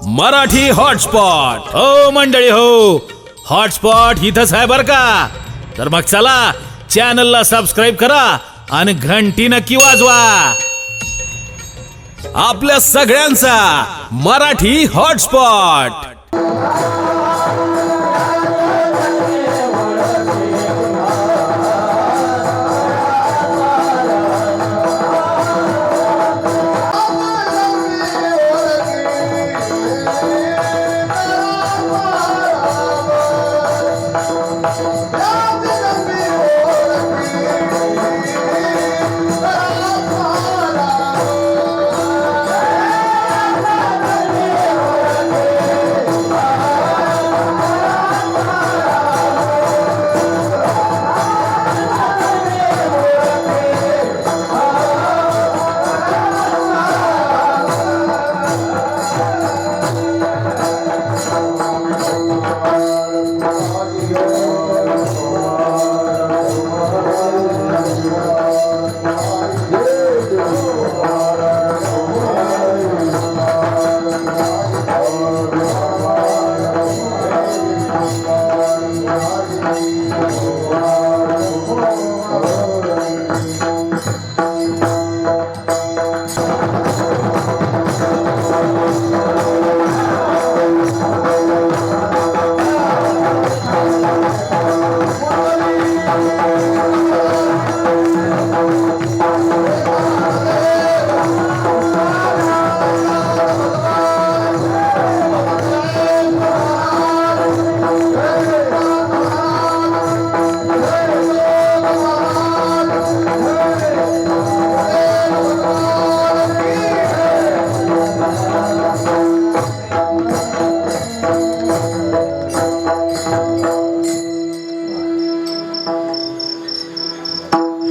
Marathi hotspot हो मंडळी हो. हॉटस्पॉट इथंच आहे बर का. तर मग चला चॅनलला सबस्क्राईब करा आणि घंटी नक्की वाजवा. आपल्या सगळ्यांचा मराठी हॉटस्पॉट.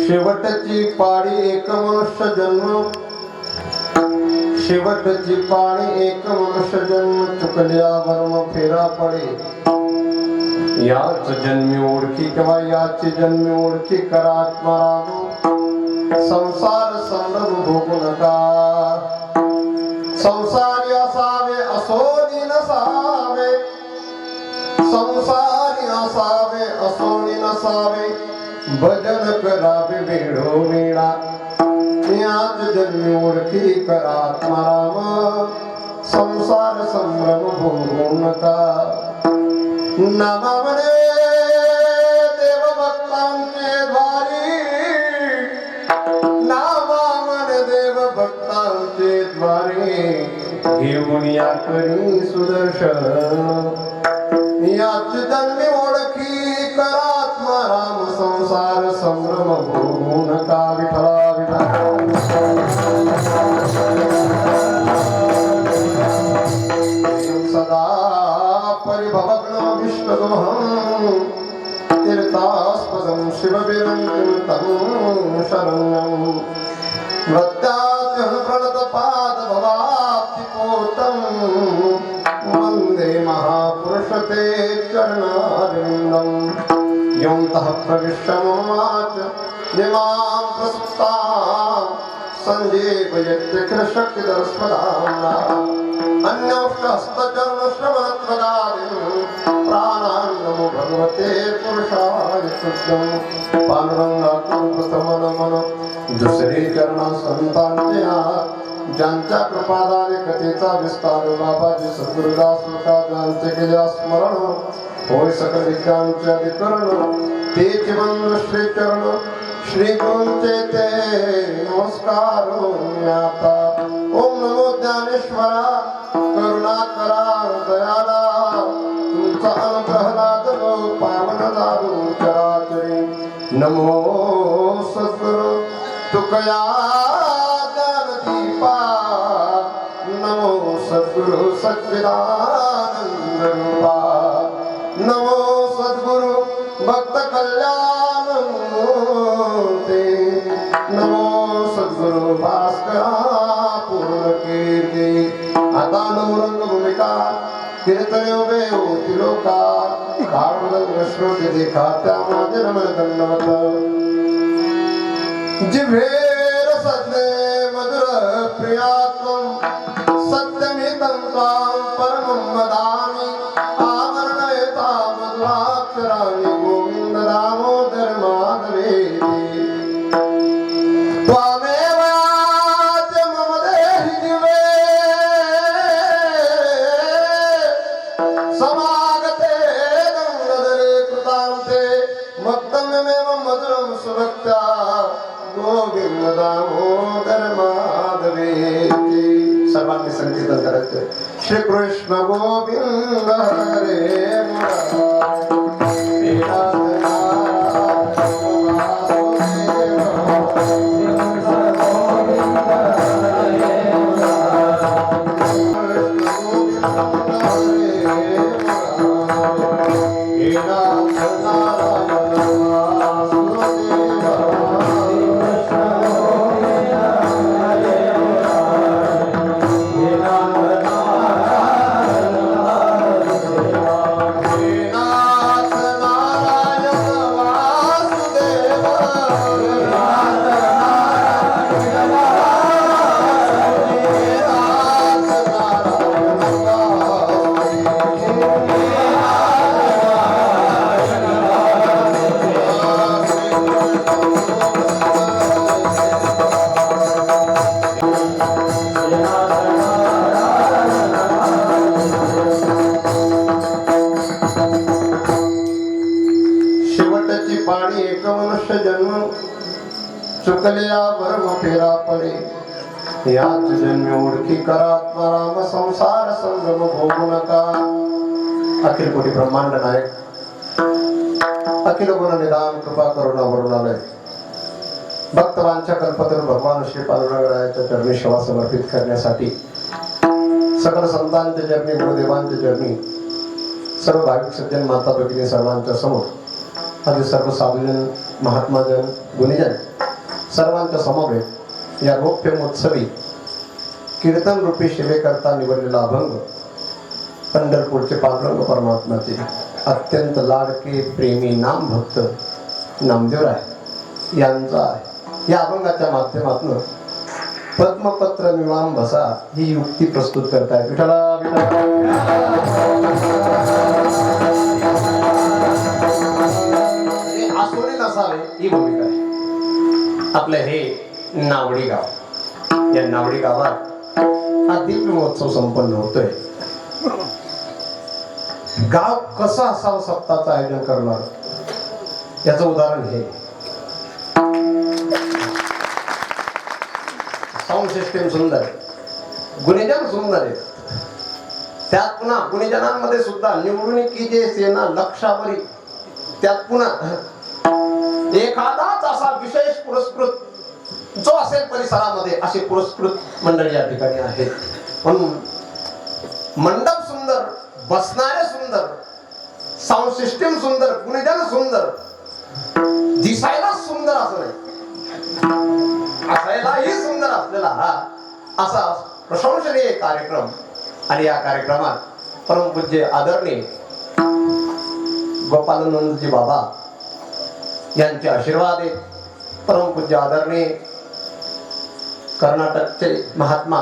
शेवटची पाळी एक मनुष्य जन्म, शेवटची पाळी एक मनुष्य जन्म, चुकल्यावर मग फेरा पडे. याच जन्मी ओळखी किंवा याची जन्मी ओळखी करा आत्माराम. संसार संभ्रम भोगू नका. संसारी असावे असोनी नसावे, संसारी असावे असोनी नसावे. भजन करावे वेळोवेळा. याच जन्मी ओळखी करा आत्माराम. संसार संभ्रम भोगू नका. नामावने देव भक्तांचे द्वारी, नामावने देव भक्तांचे द्वारी. घेऊन या करी सुदर्शन. याच जन्मी ओळखी करा आत्माराम. संसार संभ्रम भोगू नका. विठला विठला सदा परिभवग्न विश्वगमहं. तीर्थास्पदं शिवविरञ्चितं शरण्यं. मृत्याद्यं प्रणतपादभवाब्धिपोतं. वन्दे महापुरुषते चरणारविन्दम्. यौतः प्रविश्य ममाच निमां प्रसुप्तां. सञ्जीवयत्यखिलशक्तिधरस्वधाम्ना. अन्योष्टहस्तचरणश्रवणत्वगादिं. प्राणान् नमो भगवते पुरुषाय तुभ्यं. पांडुरंगातून प्रथम नमन दुसरे चरणा संतांचे हात. ज्यांच्या कृपादाने कथेचा विस्तार बाबाजी सद्गुरुदास ज्यांचे केल्या स्मरण. होय सकल विद्यांचे अधिकरण. तेच बंधु श्री चरण श्री गुरूंचे ते नमस्कार आता. ओम नमो ज्ञानेश्वरा करुणा करा दयाला. तुमचा अनुग्रह लादलो पावन झालो चराचरी. नमो सद्गुरु तुकया ज्ञानदीपा. नमो सद्गुरु सच्चिदानंद रूपा. नमो सद्गुरु भक्त कल्याण मूर्ते. नमो सद्गुरु भास्करा पूर्ण कीर्ती. आता नवरंग भूमिका कीर्तने उभे होती लोका. कारुणरंग श्रोते देखा त्या माझे नमन दंडवत. जिभेर सज्ञे मधुर प्रियात्वं. सत्यमे तं त्वां परमं वदामि आवरणयता मधुराक्षराणि गोविन्द दामोदर माधवेति त्वामेव याति मम देहि दिवे समागते गङ्गाधरे कृतान्ते मत्तमेव मधुरं सुभक्त्या गोविंद दामोदर माधवेति सर्वांनी संकीर्तन करायचे श्री कृष्ण गोविंद हरे पाणी एक मनुष्य जन्म चुकल्या वर्म फेरा पडे याच जन्मी ओळखी करा आत्माराम संसार संगम भोगू नका अखिल कोटी ब्रह्मांड नायक अखिल गुण निदान कृपा करुणा वरुणालय भक्तवांच्या कल्पतरू भगवान श्री पांडुरंगाच्या चरणी सेवा समर्पित करण्यासाठी सकल संतांच्या चरणी गुरुदेवांच्या चरणी सर्व भाविक सज्जन माता भगिनी सर्वांच्या समोर आधी सर्व साधुजन महात्माजन गुणीजन सर्वांच्या समवेत या रौप्य महोत्सवी कीर्तन रूपी सेवेकरता निवडलेला अभंग पंढरपूरचे पांडुरंग परमात्माचे अत्यंत लाडके प्रेमी नाम भक्त नामदेवराय यांचा या अभंगाच्या माध्यमातून पद्मपत्र मिळाम बसा ही युक्ती प्रस्तुत करतायत विठ्ठला आसोनी नसावे ही भूमिका आहे आपलं हे नावडी गाव या नावडी गावात हा दिव्य महोत्सव संपन्न होतोय गाव कसं असावं सप्ताहाचं आयोजन करणार याचं उदाहरण हे साऊंड सिस्टीम सुंदर गुणीजन सुंदर आहे त्यात पुन्हा गुणीजनांमध्ये सुद्धा निवडणुकीची सेना लक्षावरी त्यात पुन्हा एखादाच असा विशेष पुरस्कृत जो असेल परिसरामध्ये असे पुरस्कृत मंडळी या ठिकाणी आहेत म्हणून मंडप सुंदर बसणारे सुंदर साऊंड सिस्टीम सुंदर गुणीजन सुंदर दिसायला सुंदर असं नाही असायलाही सुंदर असलेला हा असा प्रशंसनीय कार्यक्रम आणि या कार्यक्रमात परमपूज्य आदरणीय गोपालानंदजी बाबा यांचे आशीर्वाद आहेत परमपूज्य आदरणीय कर्नाटकचे महात्मा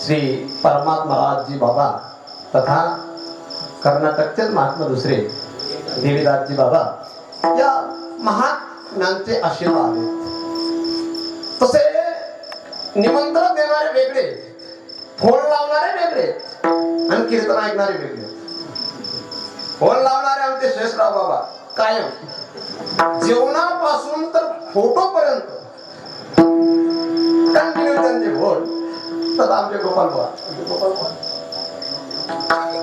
श्री परमात्मा राजजी बाबा तथा कर्नाटकचे महात्मा दुसरे देवीदासजी बाबा या महात्म्यांचे आशीर्वाद आहेत तसे निमंत्रण देणारे वेगळे फोन लावणारे वेगळे आणि कीर्तन ऐकणारे वेगळे फोन लावणारे आमचे शेषराव बाबा कायम जेवणापासून तर फोटो पर्यंत कंटिन्यू त्यांचे फोन तथा आमचे गोपाल बाबा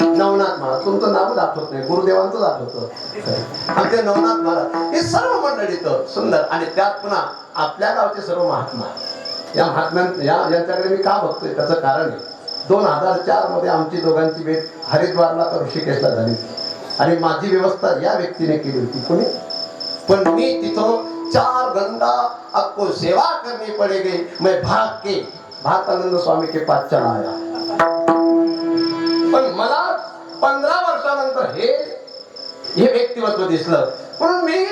नवनाथ महाराज तुमचं नाव आठवत नाही गुरुदेवांचं आठवत आमचे नवनाथ महाराज हे सर्व मंडळीत सुंदर आणि त्यात पुन्हा आपल्या गावचे सर्व महात्मा या यांच्याकडे मी का बघतोय त्याचं कारण आहे 2004 मध्ये आमची दोघांची भेट हरिद्वारला तर ऋषिकेशला झाली आणि माझी व्यवस्था या व्यक्तीने केली होती कोणी पण मी तिथं 4 घंटा आपको सेवा करनी पड़ेगी मैं भाग के भारतानंद स्वामी के पास चला आया पण मला 15 वर्षानंतर हे व्यक्तिमत्व दिसलं म्हणून मी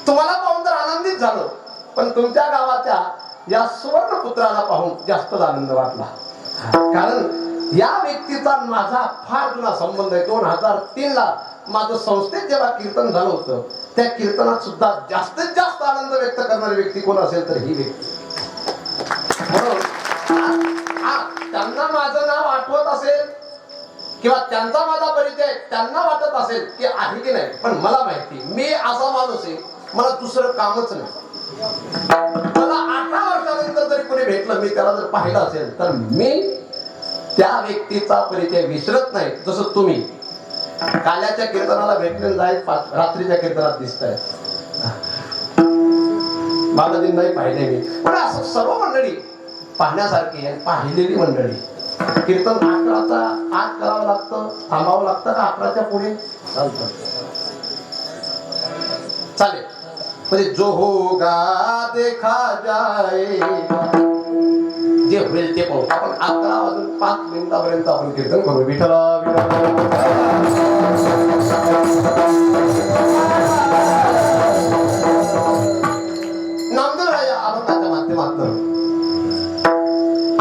तुम्हाला पाहून तर आनंदित झालो पण तुमच्या गावाच्या या सुवर्ण पुत्राला पाहून जास्त आनंद वाटला कारण या व्यक्तीचा माझा फार जुना संबंध आहे. 2003 ला माझं संस्थेत जेव्हा कीर्तन झालं होतं, त्या कीर्तनात सुद्धा जास्तीत जास्त आनंद व्यक्त करणारी व्यक्ती कोण असेल तर ही व्यक्ती. म्हणून त्यांना माझं नाव आठवत असेल किंवा त्यांचा माझा परिचय त्यांना वाटत असेल की आहे की नाही, पण मला माहिती मी असा माणूस आहे, मला दुसरं कामच नाही. मला 18 वर्षानंतर जरी कोणी भेटलं, मी त्याला जर पाहिलं असेल तर मी त्या व्यक्तीचा परिचय विसरत नाही. जसं तुम्ही काल्याच्या कीर्तनाला भेटले जाईल, रात्रीच्या कीर्तनात दिसताय, बालाजींनाही पाहिले मी. पण असं सर्व मंडळी पाहण्यासारखी आहे, पाहिलेली मंडळी. कीर्तन 11चा आत करावं लागतं, थांबावं लागतं का 11च्या पुढे चालतं? चालेल. म्हणजे जो होगा देखा जाएगा, जे होईल ते पाहू. आपण 11 वाजून 5 मिनिटापर्यंत आपण कीर्तन करू. विठ्ठला नामदेव राया अभंगाच्या माध्यमातून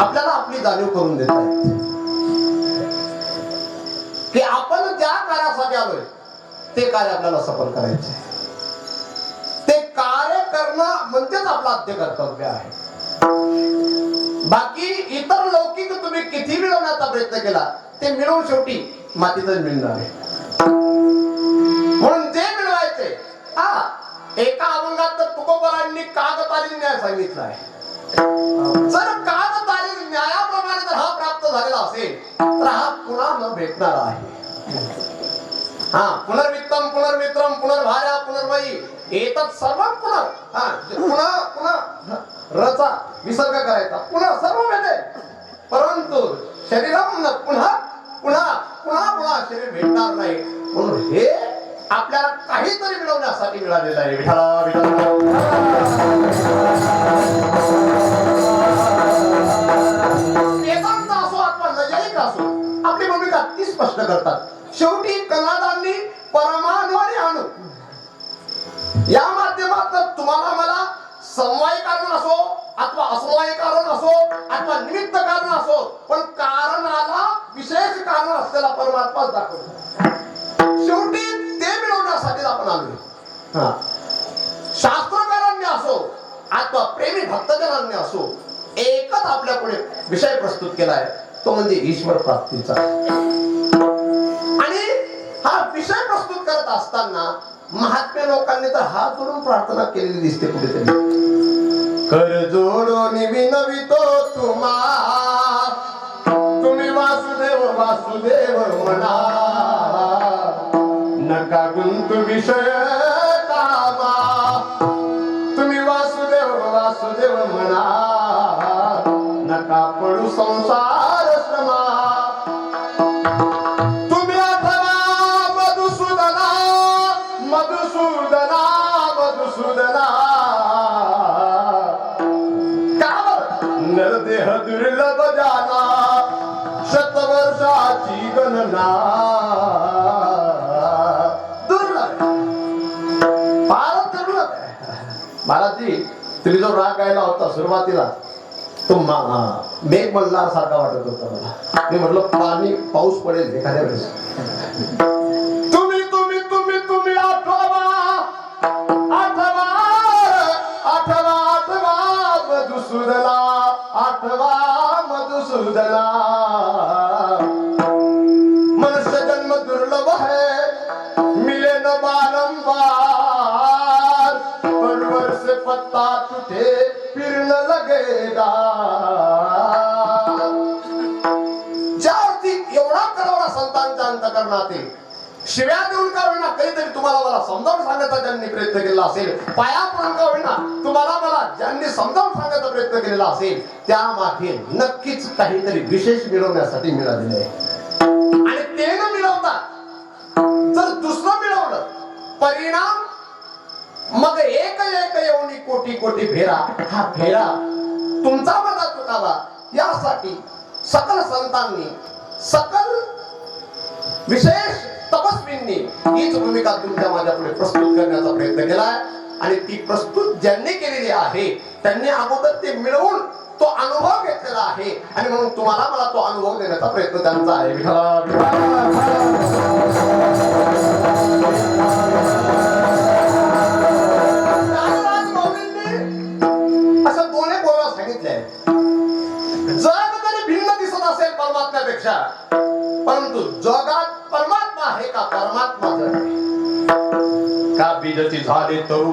आपल्याला आपली जाणीव करून देत आहेत की आपण ज्या कार्यासाठी आलोय ते कार्य आपल्याला सफल करायचे. ते कार्य करणं म्हणजेच आपलं आद्य कर्तव्य आहे. बाकी इतर लौकिक तुम्ही किती मिळवण्याचा प्रयत्न केला ते मिळवून शेवटी मातीतच मिळणार आहे. म्हणून जे मिळवायचे, एका अभंगात तर तुकोबारांनी कागताली न्याय सांगितला आहे. जर कागताली न्यायाप्रमाणे जर हा प्राप्त झालेला असेल तर हा पुन्हा न भेटणार आहे. पुनर्वित्तम पुनर्मित्रम पुनर्भार्या पुनर्वयी एतत् सर्वं पुन्हा रचा विसर्ग करायचा, पुन्हा सर्व मिळते. परंतु शरीरम न पुन्हा पुन्हा पुन्हा पुन्हा शरीर भेटणार नाही. म्हणून हे आपल्याला काहीतरी मिळवण्यासाठी मिळालेलं आहे. विठ्ठला विठ्ठला वेदांत असो अथवा नैयायिक असो, आपली भूमिका ती स्पष्ट करतात. शेवटी कन्नडांनी परमाणु आणि अणु या माध्यमातून तुम्हाला मला समवायी कारण असो अथवा असमवायी कारण असो अथवा निमित्त कारण असो, पण कारणाला विशेष कारण असलेला परमात्माच दाखवतो. शेवटी ते मिळवण्यासाठी आपण आलोय. शास्त्रकारांनी असो अथवा प्रेमी भक्तजनांनी असो, एकच आपल्या पुढे विषय प्रस्तुत केलाय, तो म्हणजे ईश्वर प्राप्तीचा. आणि हा विषय प्रस्तुत करत असताना महात्म्य लोकांनी तर हात जोडून प्रार्थना केलेली दिसते कुठेतरी. कर जोडून विनवितो तुम्हा, तुम्ही वासुदेव वासुदेव म्हणा, नका गुंतू विषय कामा, तुम्ही वासुदेव वासुदेव म्हणा, नका पडू संसार श्रमा. तुम्ही आठवा मधुसूदना मधुसूदना मधुसूदना, नरदेह दुर्लभ जाना, शतवर्षाची गणना. दुर्लभ, फार दुर्लभ आहे. महाराजजी, तुम्ही जो राग गायला होता सुरुवातीला, तो मेघ मल्हार सारखा वाटत होता मला. मी म्हटलं पाणी पाऊस पडेल एखाद्या वेळेस. तुम्ही तुम्ही तुम्ही तुम्ही आठवा आठवा आठवा आठवा मधुसूदना, आठवा मधुसूदना. मनुष्य जन्म दुर्लभ है, मिले न बारंबार, परवर से पत्ता तुझे फिर न लगेगा. ज्यावरती एवढा कळवळा संतांच्या अंतःकरणात शिव्या देऊन का होईना कधीतरी तुम्हाला मला समजावून सांगण्याचा ज्यांनी प्रयत्न केला असेल, पाया पडून का होईना तुम्हाला मला ज्यांनी समजावून सांगण्याचा प्रयत्न केलेला असेल, त्या मागे नक्कीच काहीतरी विशेष मिळवण्यासाठी मिळालेले आहे. आणि ते न मिळवता जर दुसरं मिळवलं, परिणाम मग एक एक येऊनी कोटी कोटी फेरा. हा फेरा तुमचा माझा चुकावा यासाठी सकल संतांनी, सकल विशेष तपस्वींनी हीच भूमिका तुमच्या माझ्या पुढे प्रस्तुत करण्याचा प्रयत्न केलाय. आणि ती प्रस्तुत ज्यांनी केलेली आहे त्यांनी अगोदर ते मिळवून तो तो अनुभव घेतलेला आहे आणि म्हणून तुम्हाला मला तो अनुभव देण्याचा प्रयत्न त्यांचा आहे. विठ्ठला असं दोन्ही गोव्या सांगितले. जग जरी भिन्न दिसत असेल परमात्म्यापेक्षा, परंतु जगात परमात्मा आहे का? परमात्मा जग का बीजती झाले तरू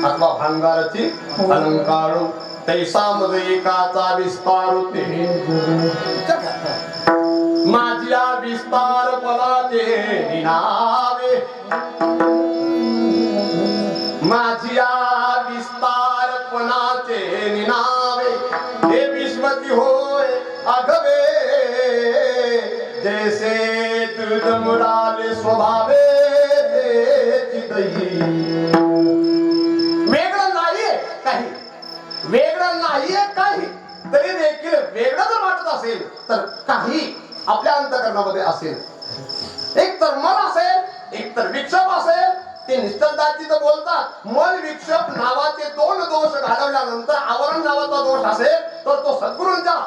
अथवा भांगारची अलंकारू तैसा मध्ये एकाचा विस्तार माझ्या विस्तार पलाचे निनावे माझ्या विस्तार पणाचे निनावे हे विश्वती होय अगवे जैसे दूध मुराले स्वभावे वेगळं नाहीये काही, वेगळं नाहीये काही, तरी देखील वेगळं जर वाटत असेल तर काही आपल्या अंतःकरणामध्ये असेल. एक तर मन असेल, एक तर विक्षेप असेल. ते निष्ठदातीचं बोलतात मन विक्षेप नावाचे दोन दोष घालवल्यानंतर आवरण नावाचा दोष असेल तर तो सद्गुरूंच्या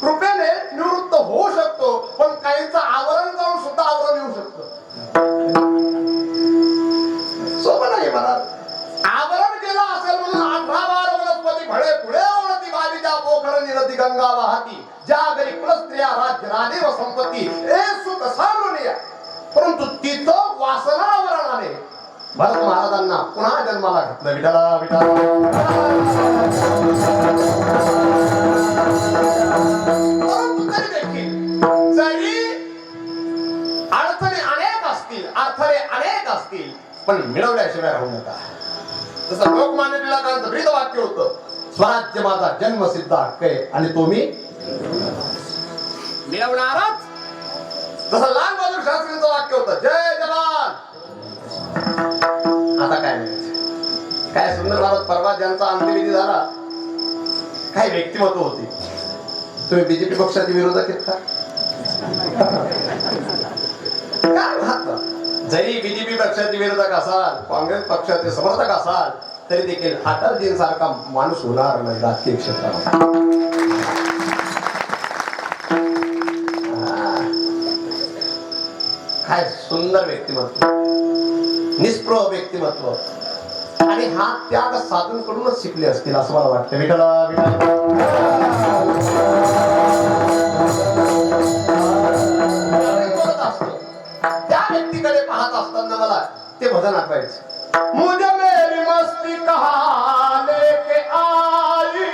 कृपेने निवृत्त होऊ शकतो. पण काहींचं आवरण जाऊन सुद्धा आवरण येऊ शकतं. सोपं नाही महाराज. आवरण केलं असेल म्हणून 18 बार वनस्पती फळे पुढे ओळती बालीच्या पोखर निरती गंगा वाहती ज्या घरी कुलस्त्रिया राज्य राणे व संपत्ती हे सुख सार्वनीय. परंतु तिथं वासना आवरण आले. भरत महाराजांना पुन्हा जन्माला घातलं. विठाला विठाला परंतु तरी देखील जरी अडचणी अनेक असतील, अडथळे अनेक असतील, पण मिळवल्याशिवाय राहू नका. तसं लोकमान्य टिळकांचं ब्रीद वाक्य होतं, स्वराज्य माझा जन्मसिद्ध हक्क आहे आणि तो मी मिळवणारच. तसं लाल बहादूर शास्त्रींचं वाक्य होतं, जय जवान. आता काय नाही, काय सुंदर भारत. परवा ज्यांचा अंत्यविधी झाला, काय व्यक्तिमत्व होती. तुम्ही बीजेपी पक्षाचे विरोधक आहेत का? काय महत्व. जरी बीजेपी पक्षाचे विरोधक असाल, काँग्रेस पक्षाचे समर्थक असाल, तरी देखील अटलजींसारखा माणूस होणार नाही राजकीय क्षेत्रात. काय सुंदर व्यक्तिमत्व, निष्प्रभ व्यक्तिमत्व. आणि हा त्याग साधूंकडूनच शिकले असतील असं मला वाटतं. विठाला त्या व्यक्तीकडे पाहत असताना मला ते भजन आठवायचं. मुझे मेरी मस्ती कहा लेके आई,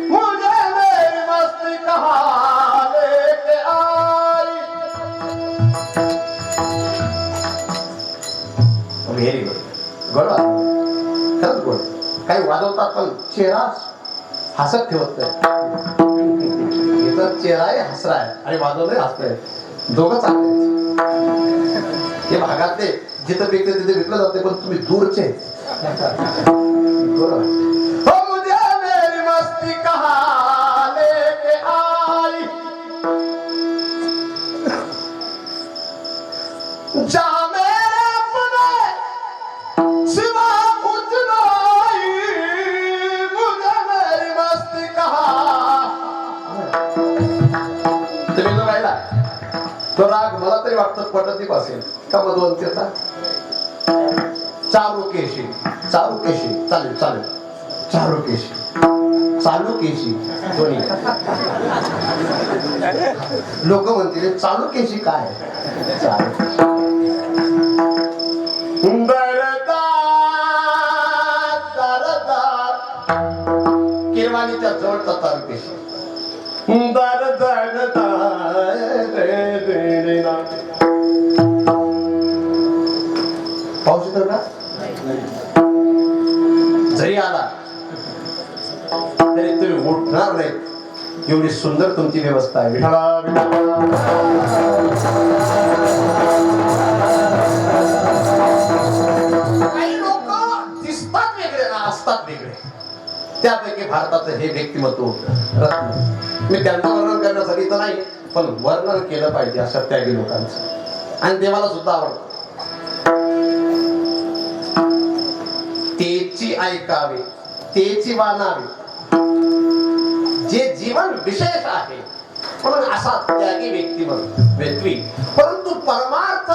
मुझे मेरी मस्ती कहा लेके आई. Very good. गोड खरंच गोड. काही वाजवतात पण चेहरा हसत ठेवत नाही. इथं चेहराही हसरा आहे आणि वाजवलंही हसतंय. दोघं चांगले. हे भागातले जिथं विकते तिथे विकलं जाते, पण तुम्ही दूरचे. हो मुझे मेरी मस्ती कहा लेके आई, जा मेरे अपने सिवा कुछ नहीं, मुझे मेरी मस्ती कहा. तुम्ही जो गायला तो राग मला तरी वाटतं पटदीप असेल का मधुवंतीचा. चारुकेशी, चारुकेशी चालेल चालेल. चारुकेशी, चालुकेशी दोन्ही. लोक म्हणतील चालुकेशी काय. किरवाणीच्या जवळचा चारुकेशी. पाऊस येतो का? जरी आला तरी तुम्ही उठणार नाही, एवढी सुंदर तुमची व्यवस्था आहे. विठाला काही लोक दिसतात वेगळे ना असतात वेगळे. त्यापैकी भारताचं हे व्यक्तिमत्व रत्न. मी त्यांचं वर्णन करण्यासाठी तर नाही, पण वर्णन केलं पाहिजे अशा त्यागी लोकांचं. आणि देवाला सुद्धा आवडतं. तेची ऐकावे तेची वानावी, जे जीवन विशेष आहे म्हणून असा त्यागी व्यक्ती. परंतु परमार्थ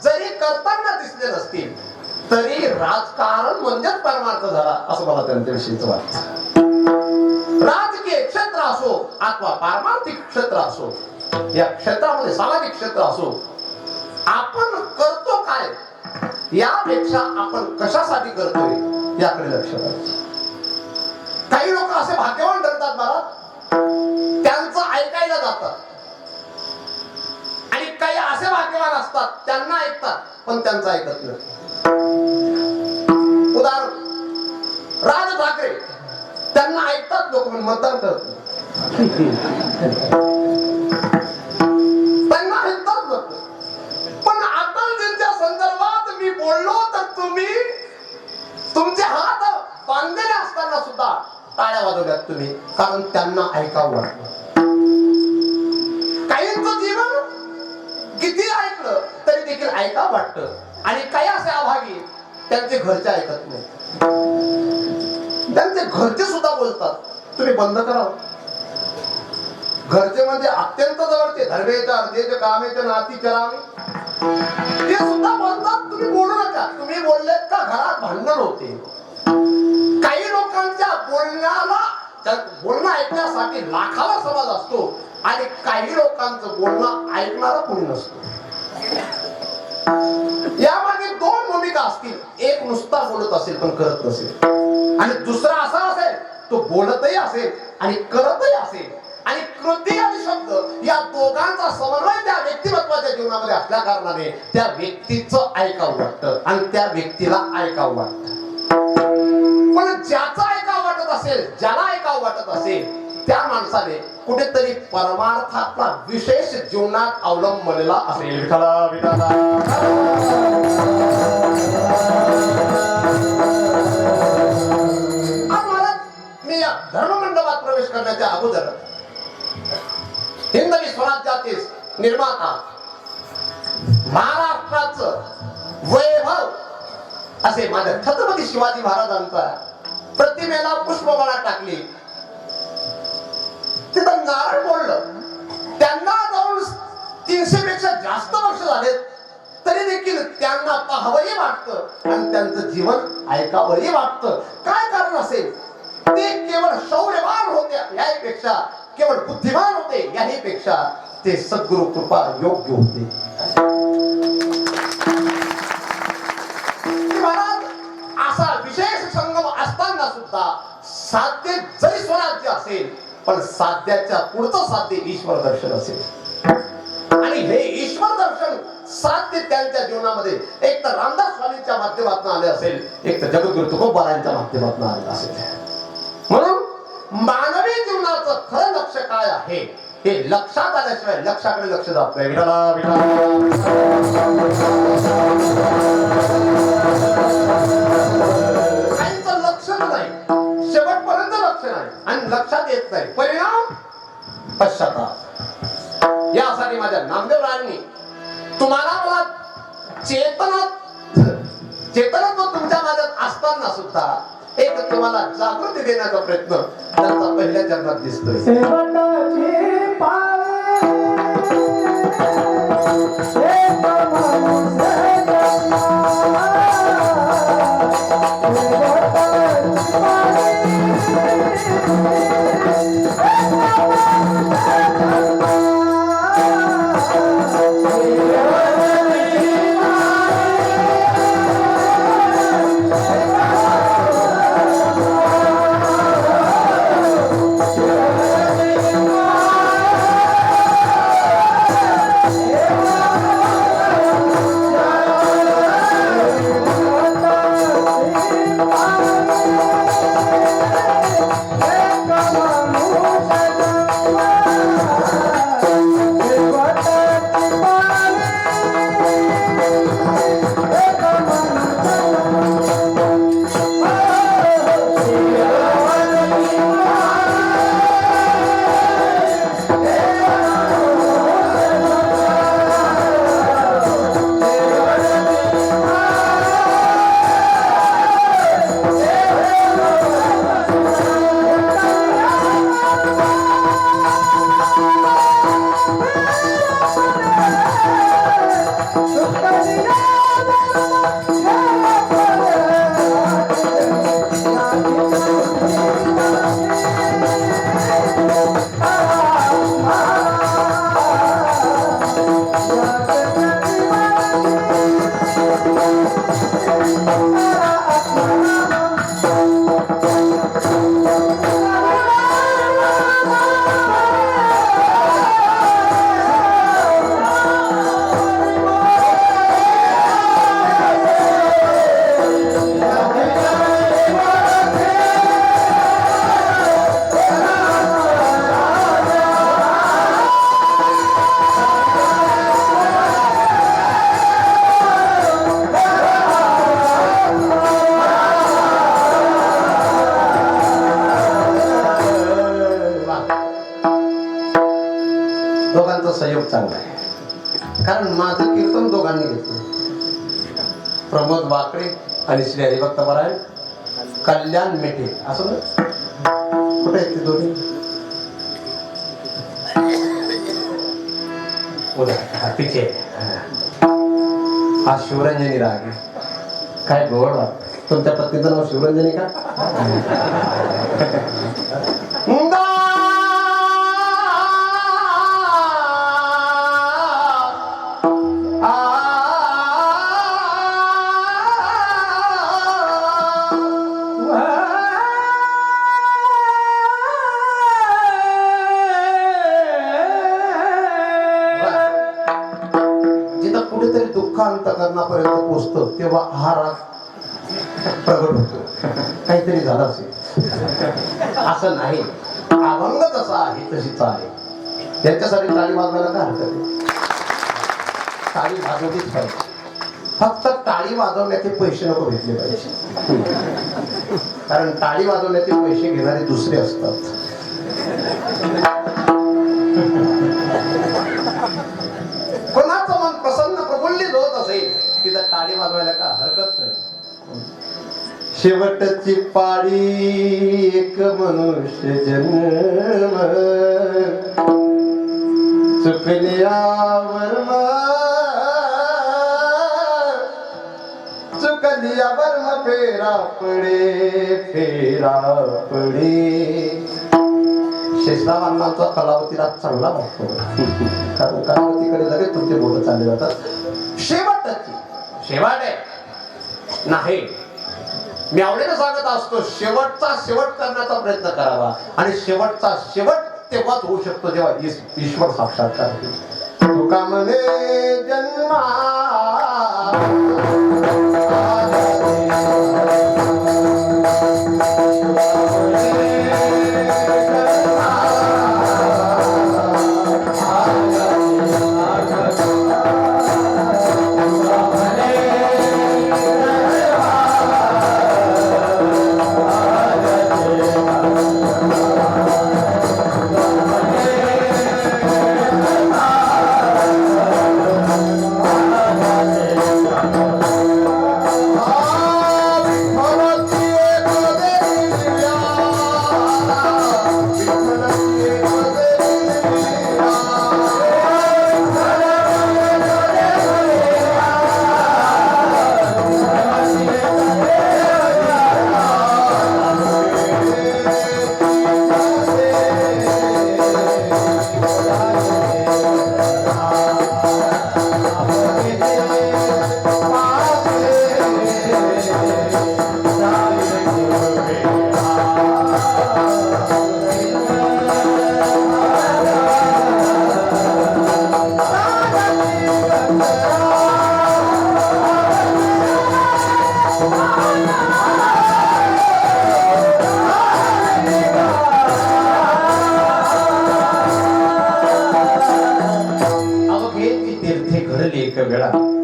जरी करताना दिसले नसतील तरी राजकारण म्हणजेच परमार्थ झाला असं मला त्यांच्याविषयीच वाटतं. राजकीय क्षेत्र असो अथवा पारमार्थिक क्षेत्र असो, या क्षेत्रामध्ये सामाजिक क्षेत्र असो, आपण करतो काय यापेक्षा आपण कशासाठी करतोय याकडे लक्ष द्यायचं. काही लोक असे भाग्यवान ठरतात मला, त्यांचं ऐकायला जातात, आणि काही असे भाग्यवान असतात त्यांना ऐकतात पण त्यांचं ऐकत नाही. उदाहरण राज ठाकरे, त्यांना ऐकतात लोक पण मतदान करत नाही. त्यांना ऐकतात लोक, पण अटलजींच्या संदर्भात मी बोललो तर तुम्ही तुमचे हात बांधलेले असताना सुद्धा टाळ्या वाजवल्यात तुम्ही, कारण त्यांना ऐकावं वाटलं. काहींचं जीवन किती ऐकलं तरी देखील ऐकावं वाटतं, आणि काही असे अभागी त्यांचे घरचे ऐकत नाही. त्यांचे घरचे सुद्धा बोलतात तुम्ही बंद करा. घरचे म्हणजे अत्यंत जवळचे, धर्मेचे अर्धेचे कामेचे नाती चरावे, ते सुद्धा बोलतात तुम्ही बोलू नका. तुम्ही बोललेत का घरात भांडण होते. काही लोकांच्या बोलणं ऐकण्यासाठी लाखाला समाज असतो, आणि काही लोकांचं बोलणं ऐकणारा कोणी नसतो. यामागे दोन भूमिका असतील. एक नुसता बोलत असेल पण करत नसेल, आणि दुसरा असा असेल तो बोलतही असेल आणि करतही असेल, आणि कृती आणि शब्द या दोघांचा समन्वय त्या व्यक्तिमत्वाच्या जीवनामध्ये असल्या कारणाने त्या व्यक्तीचं ऐकावं वाटतं आणि त्या व्यक्तीला ऐकावं वाटतं. पण ज्याचं ऐकावं वाटत असेल, ज्याला ऐकावं वाटत असेल, त्या माणसाने कुठेतरी परमार्थातला विशेष जीवनात अवलंबलेला असेल. विठ्ठला विठ्ठला. मी या धर्ममंडपात प्रवेश करण्याच्या अगोदर हिंदवी स्वराज्याचे निर्माता, महाराष्ट्राचं वैभव असे माझ्या छत्रपती शिवाजी महाराजांचा प्रतिमेला पुष्पमाळा टाकली. तिथं नारळ बोललं. त्यांना जाऊन 300 पेक्षा जास्त वर्ष झालेत, तरी देखील त्यांना पाहावंही वाटतं आणि त्यांचं जीवन ऐकावंही वाटतं. काय कारण असेल? ते केवळ शौर्यवान होते याहीपेक्षा, केवळ बुद्धिमान होते याहीपेक्षा ते सद्गुरु कृपा योग्य होते. महाराज असा विशेष संगम असताना सुद्धा साध्य जरी स्वराज्य असेल, पण साध्याच्या पुढचं साध्य ईश्वर दर्शन असेल. आणि हे ईश्वर दर्शन साध्य त्यांच्या जीवनामध्ये एक तर रामदास स्वामींच्या माध्यमातून आले असेल, एक तर जगद्गुरु तुकोबारायांच्या माध्यमातून आले असेल. म्हणून मानवी जीवनाचं खरं लक्ष काय आहे हे लक्षात आल्याशिवाय लक्षाकडे लक्ष जात नाही. विठाला विठाला. काहींचं लक्षच नाही, शेवटपर्यंत लक्ष नाही आणि लक्षात येत नाही. परिणाम पश्चाताप. यासाठी माझ्या नामदेवरायांनी तुम्हाला मला चेतनत्व तुमच्या माझ्यात असताना सुद्धा एक तुम्हाला जागृती देण्याचा प्रयत्न त्यांचा पहिल्या जन्मात दिसतोय. दोघांचा सहयोग चांगला आहे, कारण माझं कीर्तन दोघांनी घेतलं. प्रमोद वाकडे आणि श्री हरिभक्त परायण, कल्याण मेटे, असं ना कुठे आहेत ते दोन्ही? पिछे हा शिवरंजनी राग आहे. काय गोड वाटत. तुमच्या पत्नीचं नाव शिवरंजनी का? कुठेतरी दुःखांतकरणापर्यंत पोचतो तेव्हा हा राग प्रगट होतो. काहीतरी झालं असेल, असं नाही. अभंग जसा आहे तशी चाले. त्याच्यासाठी टाळी वाजवायला काय हरकत आहे? टाळी वाजवलीच पाहिजे. फक्त टाळी वाजवण्याचे पैसे नको घेतले पाहिजे, कारण टाळी वाजवण्याचे पैसे घेणारे दुसरे असतात. कोणाचं मन प्रसन्न प्रफुल्लित होत असेल तिथं टाळी वाजवायला का हरकत नाही. शेवटची पाळी एक मनुष्य जन्म, चुकल्यावर फेरा पडे, फेरा पडे. शेषरावांचा कलावतीला चांगला वाटतो, कारण कलावतीकडे लगेच तुमचे बोट चालले जातात. शेवटची शेवट आहे नाही, मी आवडीने सांगत असतो, शेवटचा शेवट करण्याचा प्रयत्न करावा. आणि शेवटचा शेवट तेव्हाच होऊ शकतो जेव्हा ईश्वर साक्षात्कार होईल. तुका म्हणे जन्मा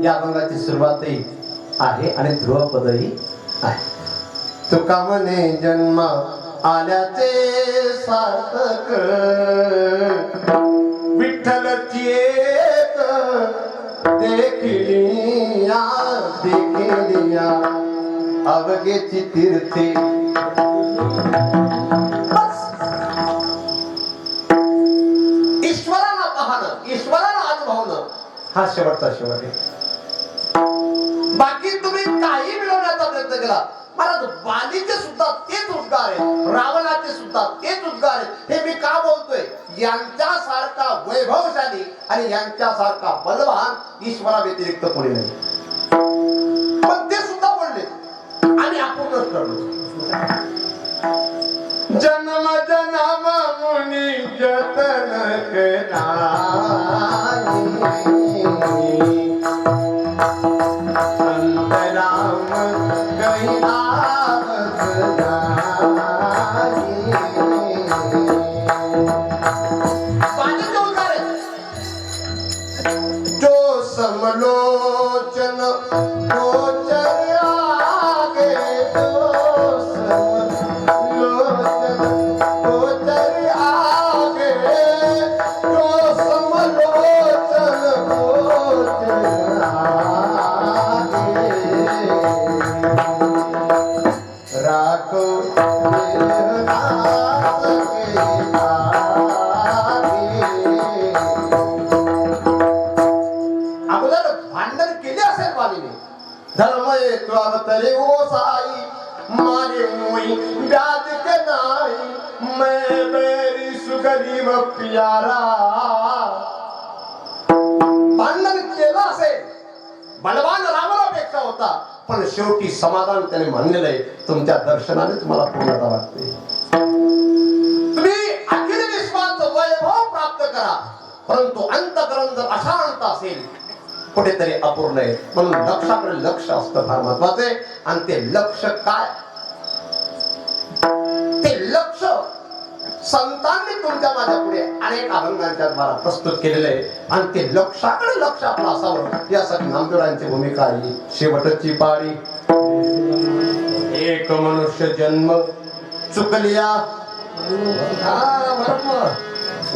या अभंगाची सुरुवातही आहे आणि ध्रुवपदही आहे. तुका म्हणे जन्म आल्याचे सार्थक, विठ्ठलची एक देखिलिया देखिलिया अवघेची तीर्थे. ईश्वराला पाहणं, ईश्वराला अनुभवणं हा शेवटचा शेवट आहे. बाकी तुम्ही काही मिळवण्याचा प्रयत्न केला, महाराज बालीचे सुद्धा तेच उद्गार आहेत, रावणाचे सुद्धा तेच उद्गार आहेत. हे मी का बोलतोय? यांच्यासारखा वैभवशाली आणि यांच्यासारखा बलवान ईश्वरा व्यतिरिक्त कोणी नाही. पण ते सुद्धा बोलले आणि अपूर्णच ठरलो. जन्म जन्म मुनी जतन जो समलोचन गोचर आगे, जो समलोचन गोचर आगे, जो समलोचन तो अवतरे ओ साई मारे मोई ब्याज के नाई मैं बेरी सुगरीब प्यारा. भांडण केलं असेल, बलवान रावणापेक्षा होता, पण शेवटी समाधान त्याने मानलेलं आहे. तुमच्या दर्शनाने तुम्हाला पूर्णता वाटते. तुम्ही अखिल विश्वाचं वैभव प्राप्त करा, परंतु अंतःकरण जर अशांत असेल कुठेतरी अपूर्ण आहे. म्हणून लक्षाकडे लक्ष असतं फार महत्वाचे. आणि ते लक्ष काय, ते लक्ष संतांनी तुमच्या माझ्या पुढे अनेक अभंगांच्या द्वारा प्रस्तुत केलेले आहे. आणि ते लक्षाकडे लक्ष आपलं असावं यासाठी नामदेवरायांची भूमिका आहे. शेवटची पाळी. एक मनुष्य जन्म चुकलिया.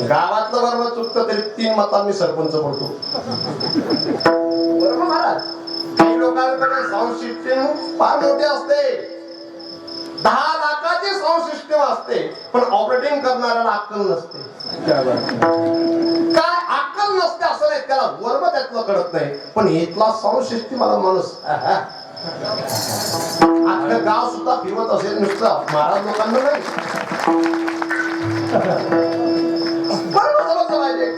गावातलं वर्म चुकतं तरी 3 मतांनी सरपंच पडतो. बरोबर महाराज. काही लोकांकडे साऊंड सिस्टीम फार मोठी असते, 10 लाखाची साऊंड सिस्टीम असते, पण ऑपरेटिंग करणाऱ्याला अक्कल नसते. काय अक्कल नसते असं नाही, त्याला वर्म त्यातलं कळत नाही. पण इथला साऊंड सिस्टीम मला माणूस अख्खं गाव सुद्धा फिरवत असेल नुसतं महाराज लोकांना नाही.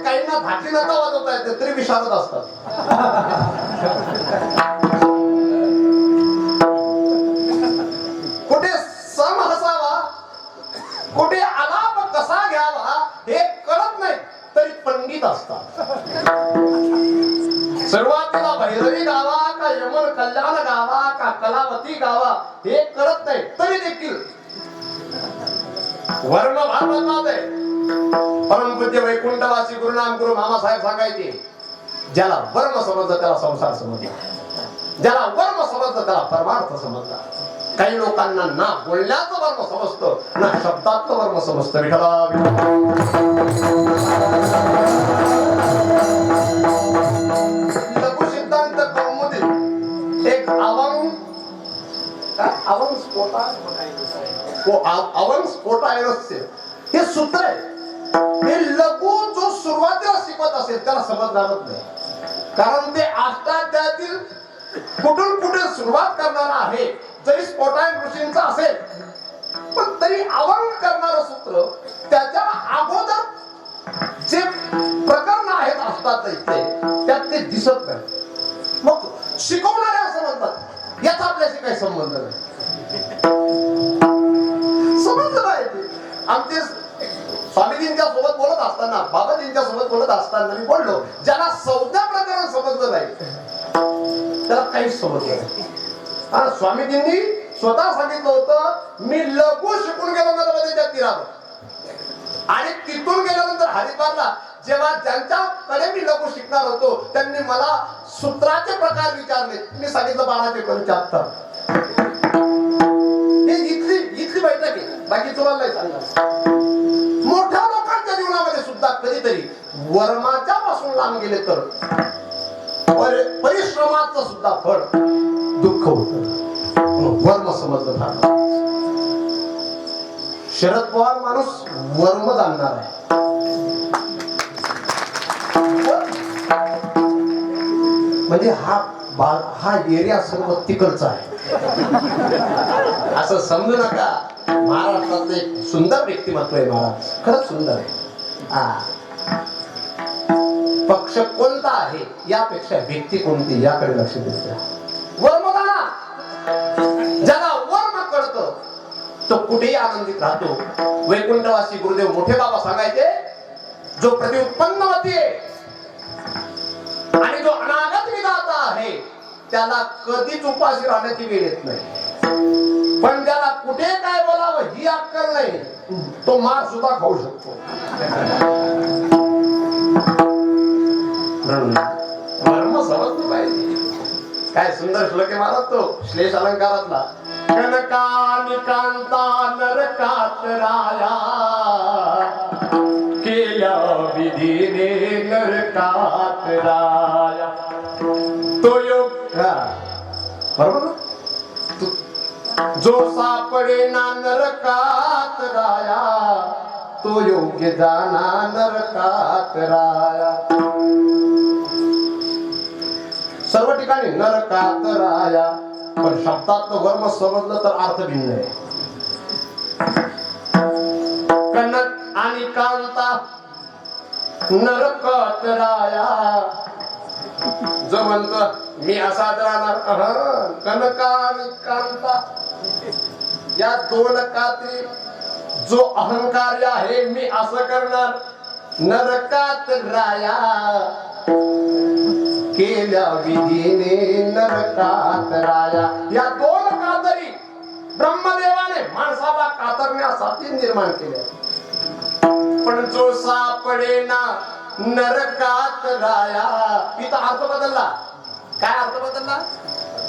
काहींना धाटी नका वाजवता येते तरी विशारद असतात. कुठे सम हसावा, कुठे आलाप कसा घ्यावा हे कळत नाही तरी पंडित असतात. सुरुवातीला भैरवी गावा का यमन कल्याण गावा का कलावती गावा हे कळत नाही तरी देखील वर्म भागवत आहे. परमपूज्य वैकुंठवासी गुरुनाम गुरु मामासाहेब सांगायचे, ज्याला वर्म समजलं त्याला संसार समजला, ज्याला वर्म समजलं त्याला परमार्थ समजला. काही लोकांना ना बोलण्याचं वर्म समजतं ना शब्दाचं वर्म समजतं. विठ्ठला लघु सिद्धांत कौमुदी एक अवंग स्फोटायरस्य हे सूत्र आहे. हे लघु जो सुरुवातीला शिकवत असेल त्याला समजणारच नाही, कारण ते अष्टाध्यायातील कुठून कुठे सुरुवात करणारा आहे. जरी स्फोटायन ऋषींचा असेल पण तरी अवंग करणारं सूत्र त्याच्या अगोदर जे प्रकरण आहेत अष्टाध्यायीचे त्यात ते दिसत नाही. मग शिकवणारे असं म्हणतात याचा आपल्याशी काही संबंध नाही. समजलं पाहिजे. आमचे स्वामीजींच्या सोबत बोलत असताना, बाबाजींच्या सोबत बोलत असताना मी बोललो, ज्याला 14 प्रकरण समजलं नाही त्याला काहीच समजलं नाही. आणि स्वामीजींनी स्वतः सांगितलं होतं, मी लघु शिकून गेलो नर्मदेच्या तीरावर आणि तिथून गेल्यानंतर हरिद्वारला जेव्हा ज्यांच्याकडे मी लघु शिकणार होतो त्यांनी मला सूत्राचे प्रकार विचारले. मी सांगितलं 1275. इथली बैठक आहे, बाकी तुम्हाला नाही सांगणार. मोठ्या लोकांच्या जीवनामध्ये सुद्धा कधीतरी वर्माच्या पासून लांब गेले तर परिश्रमाचं सुद्धा फळ दुःख होत. वर्म समजलं फार. शरद पवार माणूस वर्म जाणणार आहे. म्हणजे हा एरिया सर्व तिकडचा आहे असं समजू नका. महाराष्ट्राचं एक सुंदर व्यक्तिमत्व आहे महाराज, खरंच सुंदर आहे. पक्ष कोणता आहे यापेक्षा व्यक्ती कोणती याकडे लक्ष द्यायचं. वर्मदाना ज्याला वर्म कळतं तो कुठेही आनंदित राहतो. वैकुंठवासी गुरुदेव मोठे बाबा सांगायचे, जो प्रतिउत्पन्नवती आहे आणि जो अनागत विधाता आहे त्याला कधीच उपाशी राहण्याची वेळ येत नाही. पण ज्याला कुठे काय बोलावं ही अक्कल नाही तो मार सुद्धा खाऊ शकतो. वर्म समजलं पाहिजे. काय सुंदर श्लोक आहे महाराज तो श्लेष अलंकारातला. कनकानिकांता नरकात राया केल्या विधीने नरकात राया. तो योग बरोबर जो सापडे ना नरकात राया तो योग्य जाना नरकात राया. सर्व ठिकाणी नरकात राया पण शब्दात वर्म समजलं तर अर्थ भिन्न आहे. कनक आणि कांता नरकात राया, जो म्हणतो मी असाच राहणार, कनका आणि कांता या दोन कात्री जो अहंकारी आहे मी असं करणार, नरकात राया केल्या विधीने नरकात राया. या दोन कातरी ब्रह्मदेवाने माणसाला कातरण्यासाठी निर्माण केल्या, पण जो सापडेना नरकात राया. इथं अर्थ बदलला. काय अर्थ बदलला?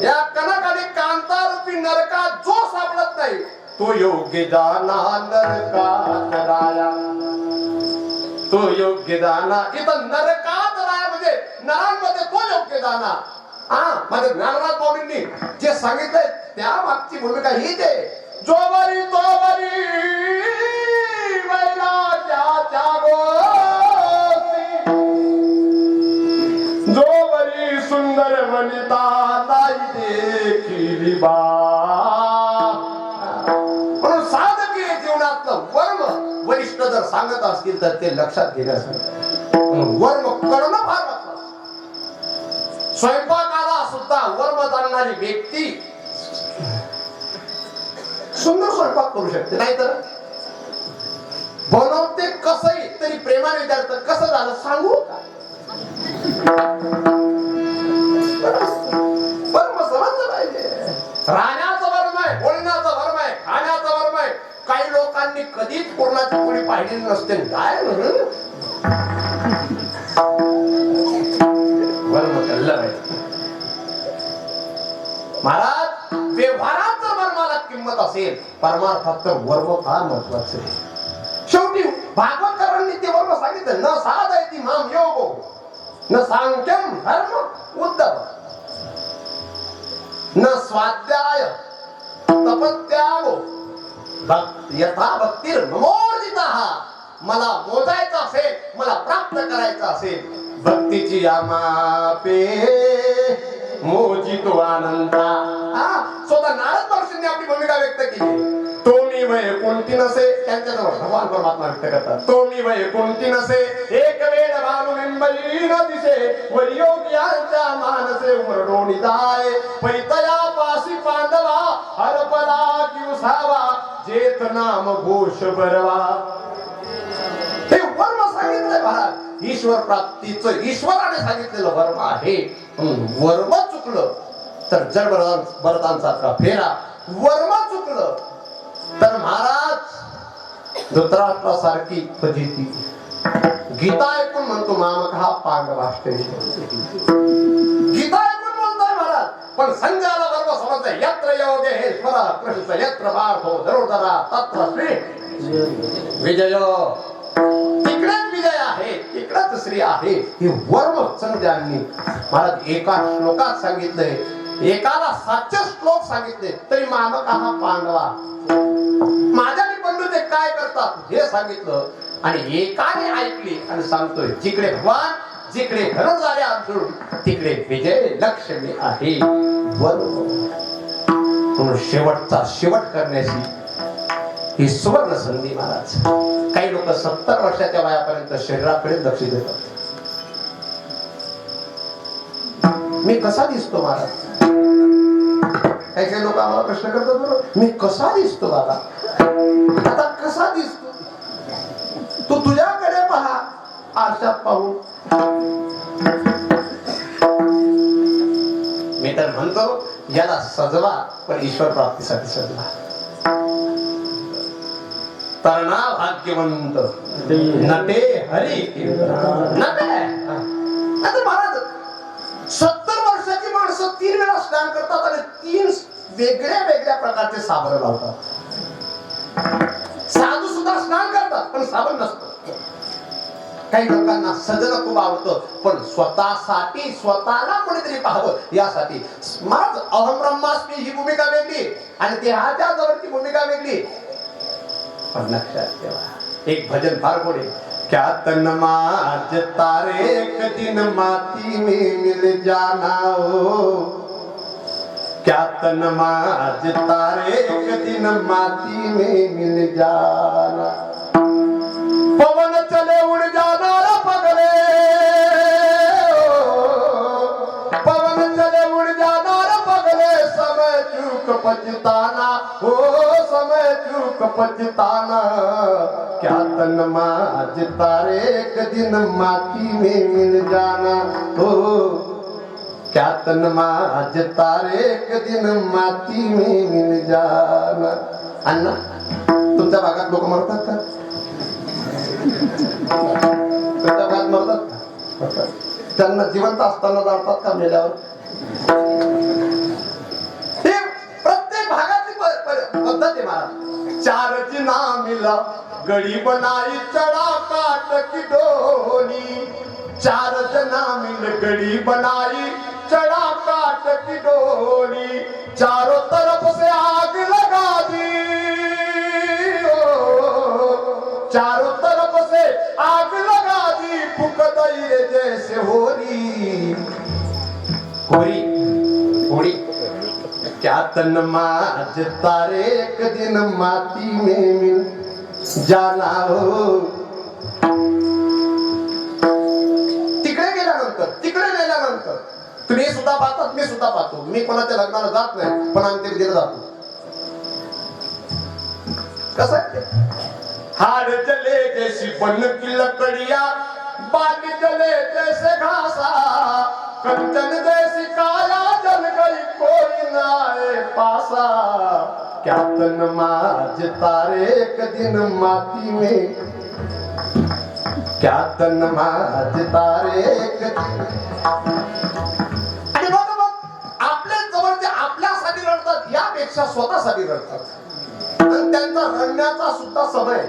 या कनक आणि कांता रूपी नरकात जो सापडत नाही तो योग्य दाना नरकात राया. तो योग्य दाना. इथं नरकात राया म्हणजे नरांमध्ये तो योग्य दाना. माझ्या ज्ञानराज माऊलींनी जे सांगितलंय त्या मागची भूमिका हीच आहे. जोवरी तोवरी वैराग्याच्या गोष्टी, जोवरी सुंदर वनिता नाही देखील बा. म्हणून साधकीय जीवनातलं वर्म वरिष्ठ जर सांगत असतील तर ते लक्षात घेण्यासाठी वर्म करणं फार महत्वाचं. स्वयंपाकाला सुद्धा वर्म जाणणारी व्यक्ती सुंदर स्वयंपाक करू शकते. नाहीतर बनवते कसंही तरी प्रेमाने विचारतं कसं झालं सांगू का. वर्म समजलं पाहिजे. राहण्याचं वर्म आहे, बोलण्याचं वर्म आहे, खाण्याचं वर्म आहे. काही लोकांनी कधीच पूर्णाची पोळी पाहिलेली नसते. काय वर्म कळलं पाहिजे. महाराज व्यवहारात जर वर्माला किंमत असेल, परमार्थात तर वर्म फार महत्वाचं आहे. शेवटी भागवतकरांनी ते वर्म सांगितलं. न साधयति माम योगो न सांख्यम धर्म उद्धव न स्वाध्याय तपत्यागो यथा भक्तीर मोर्जितः. मला मोजायचं असेल, मला प्राप्त करायचं असेल, भक्तीची यामापे मोजितो आनंदा. स्वतः नारद महर्षींनी आपली भूमिका व्यक्त केली. तो मी वय कोणती नसे, त्यांच्याजवळ भगवान परमात्मा व्यक्त करतात. तो मी वय कोणती नसे, एक वेळ भानुबिंबली न दिसे, वरियोग्यांच्या मानसे उमरडोनी जाय. पैतया पासी पांडवा हरपला की उसावा, जेत नाम घोष बरवा. हे वर्म सांगितलंय महाराज. ईश्वर प्राप्तीचं ईश्वराने सांगितलेलं वर्म आहे. वर्म चुकलं तर जड भरतांचा फेरा. वर्म चुकलं तर महाराज धृतराष्ट्रासारखी फजिती. गीता ऐकून म्हणतो मामक हा पांडवाष्ट. गीता ऐकून म्हणतोय महाराज, पण संजयाला वर्म समजतंय. यत्र योगेश्वर कृष्ण यत्र पार्थो धनुर्धरा तत्र श्री विजय. तिकडेच विजय आहे, तिकडेच श्री आहे. हे वर्म संजयांनी महाराज एका श्लोकात सांगितलंय. एकाला 700 श्लोक सांगितले तरी मामक हा पांडवा. माझ्या बंधू ते काय करतात हे सांगितलं आणि एकाने ऐकली आणि सांगतोय जिकडे भगवान, जिकडे धनुर्धारी अर्जुन, तिकडे विजय लक्ष्मी आहे. म्हणून शेवटचा शेवट करण्याची ही सुवर्ण संधी महाराज. काही लोक 70 वर्षाच्या वयापर्यंत शरीराकडे लक्ष देतात. मी कसा दिसतो महाराज? काही लोक आम्हाला प्रश्न करतात, बरोबर मी कसा दिसतो बाबा? आता कसा दिसतो? तू तुझ्याकडे पहा, आरशात पाहू. मी तर म्हणतो याला सजवा, पण ईश्वर प्राप्तीसाठी सजवा. तरणा भाग्यवंत नटे हरी नटे. आता महाराज 70 वर्षाची माणसं 3 वेळा स्नान करतात आणि 3 वेगळ्या वेगळ्या प्रकारचे साबण लावतात. साधू सुद्धा स्नान करतात पण साबण नसतं. काही लोकांना सजणं खूप आवडतं, पण स्वतःसाठी स्वतःला कोणीतरी पाहावं यासाठी. महाराज अहम ब्रह्मास्मी ही भूमिका वेगळी आणि देहाच्या जवळची भूमिका वेगळी. पण लक्षात ठेवा, एक भजन फार गोड आहे. क्या तन माज तारे एक दिन माती में मिल जाना हो, क्या तन माज तारे एक दिन माटी में मिल जाना, पवन चले उड़ जाना रे पगले, पवन चले उड़ जाना रे पगले, समय चूक पछताना, हो समय चूक पछताना, क्या तन माज तारे एक दिन माटी में मिल जाना, हो क्या तन माज तारे एक दिन माती में मिल जाना. अण्णा, तुमच्या भागात लोक मरतात का? तुमच्या भागात मरतात? त्यांना जिवंत असताना जाणतात का मेल्यावर? हे प्रत्येक भागातली पद्धत आहे महाराज. चारची ना मिला गडी बनाई चढा काट की डोली, चार जना मिल गडी बनाई चढ़ा काट की डोली, चारों तरफ से आग लगा दी, चारों तरफ से आग लगा दी, फूक दई रे जैसे होरी, होरी होरी. क्या तन माज तारे एक दिन माटी में मिल जाना, हो तिकडे गेल्यानंतर तुम्ही सुद्धा पाहतात, मी सुद्धा पाहतो. मी कोणाच्या लग्नाला जात नाही, पण आम्ही दिलं जातो. कसं हाड जले जैसी बन की लकड़िया, बाग जले जैसे घासा, कंचन जैसी काया जल गई कोई ना आए पासा, क्या तन माज तारे एक दिन माटी में, क्या तन माज तारे एक दिन. आणि बघा मग आपल्या जवळचे आपल्यासाठी रडतात यापेक्षा स्वतःसाठी रडतात, आणि त्यांचा रडण्याचा सुद्धा समय.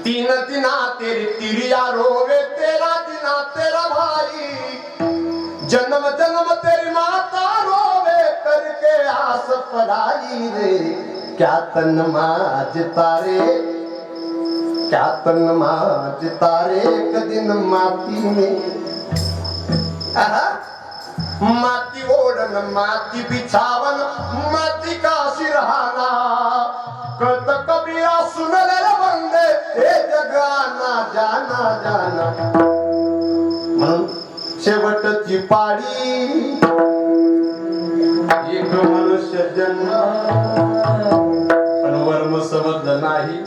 तीन दिना तेरी तिरिया रोवे, तेरा दिना तेरा भाई, जन्म जन्म तेरी माता रोवे, करके आस पराई रे. क्या तन माज तारे, क्या तन माज तारे एक दिन माटी में, माती ओढन माती बिछावन, माती का सिरहाना, कत कबिया सुनले बंदे, हे जगाना जाना जाना. म्हणून शेवटची पाळी एक मनुष्य जन्म, पण वर्म समजलं नाही,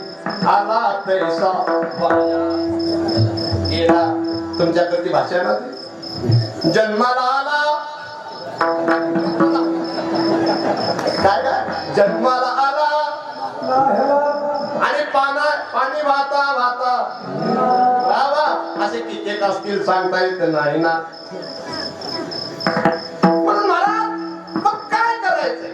आला तैसा वाया गेला. तुमच्याकडची भाषा ना ती, जन्माला आला काय काय, जन्माला आला आणि पाणी वाहता वाहता बाबा असे कित्येक असतील, सांगता येत नाही ना. म्हणून मला मग काय करायचंय?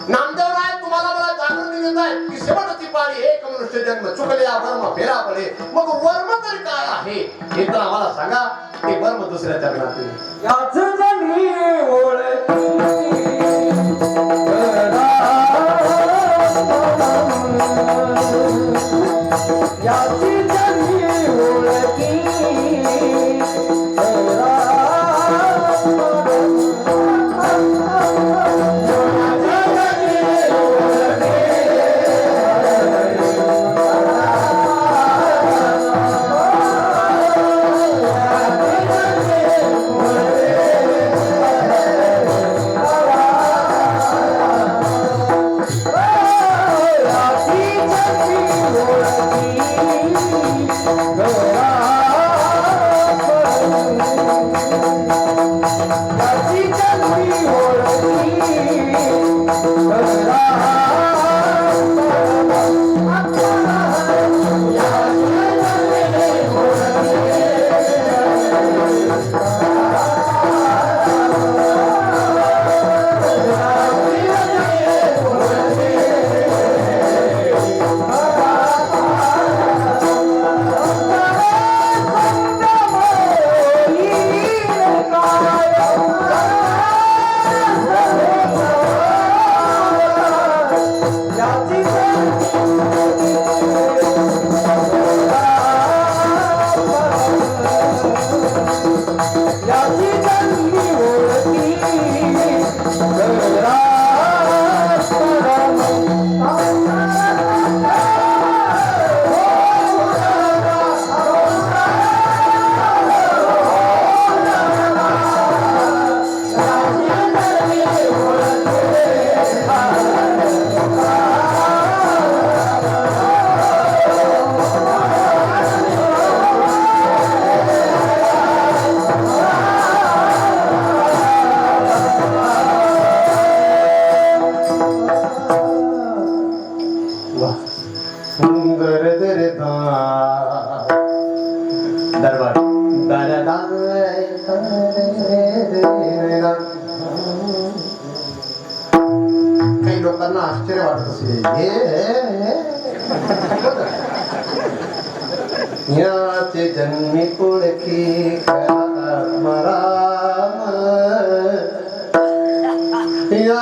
नामदेव राय तुम्हाला मला जागृती देत आहे की शेवटची पाळी एक मनुष्य जन्म, चुकले या वर्म फेरा पडे. मग वर्म तरी काय आहे हे तर आम्हाला सांगा. ते वर्म दुसऱ्या चरणातील याच जणी याची जणी ओळखी, काही लोकांना आश्चर्य वाटत असेल याचे जन्मी पुळकी मरा या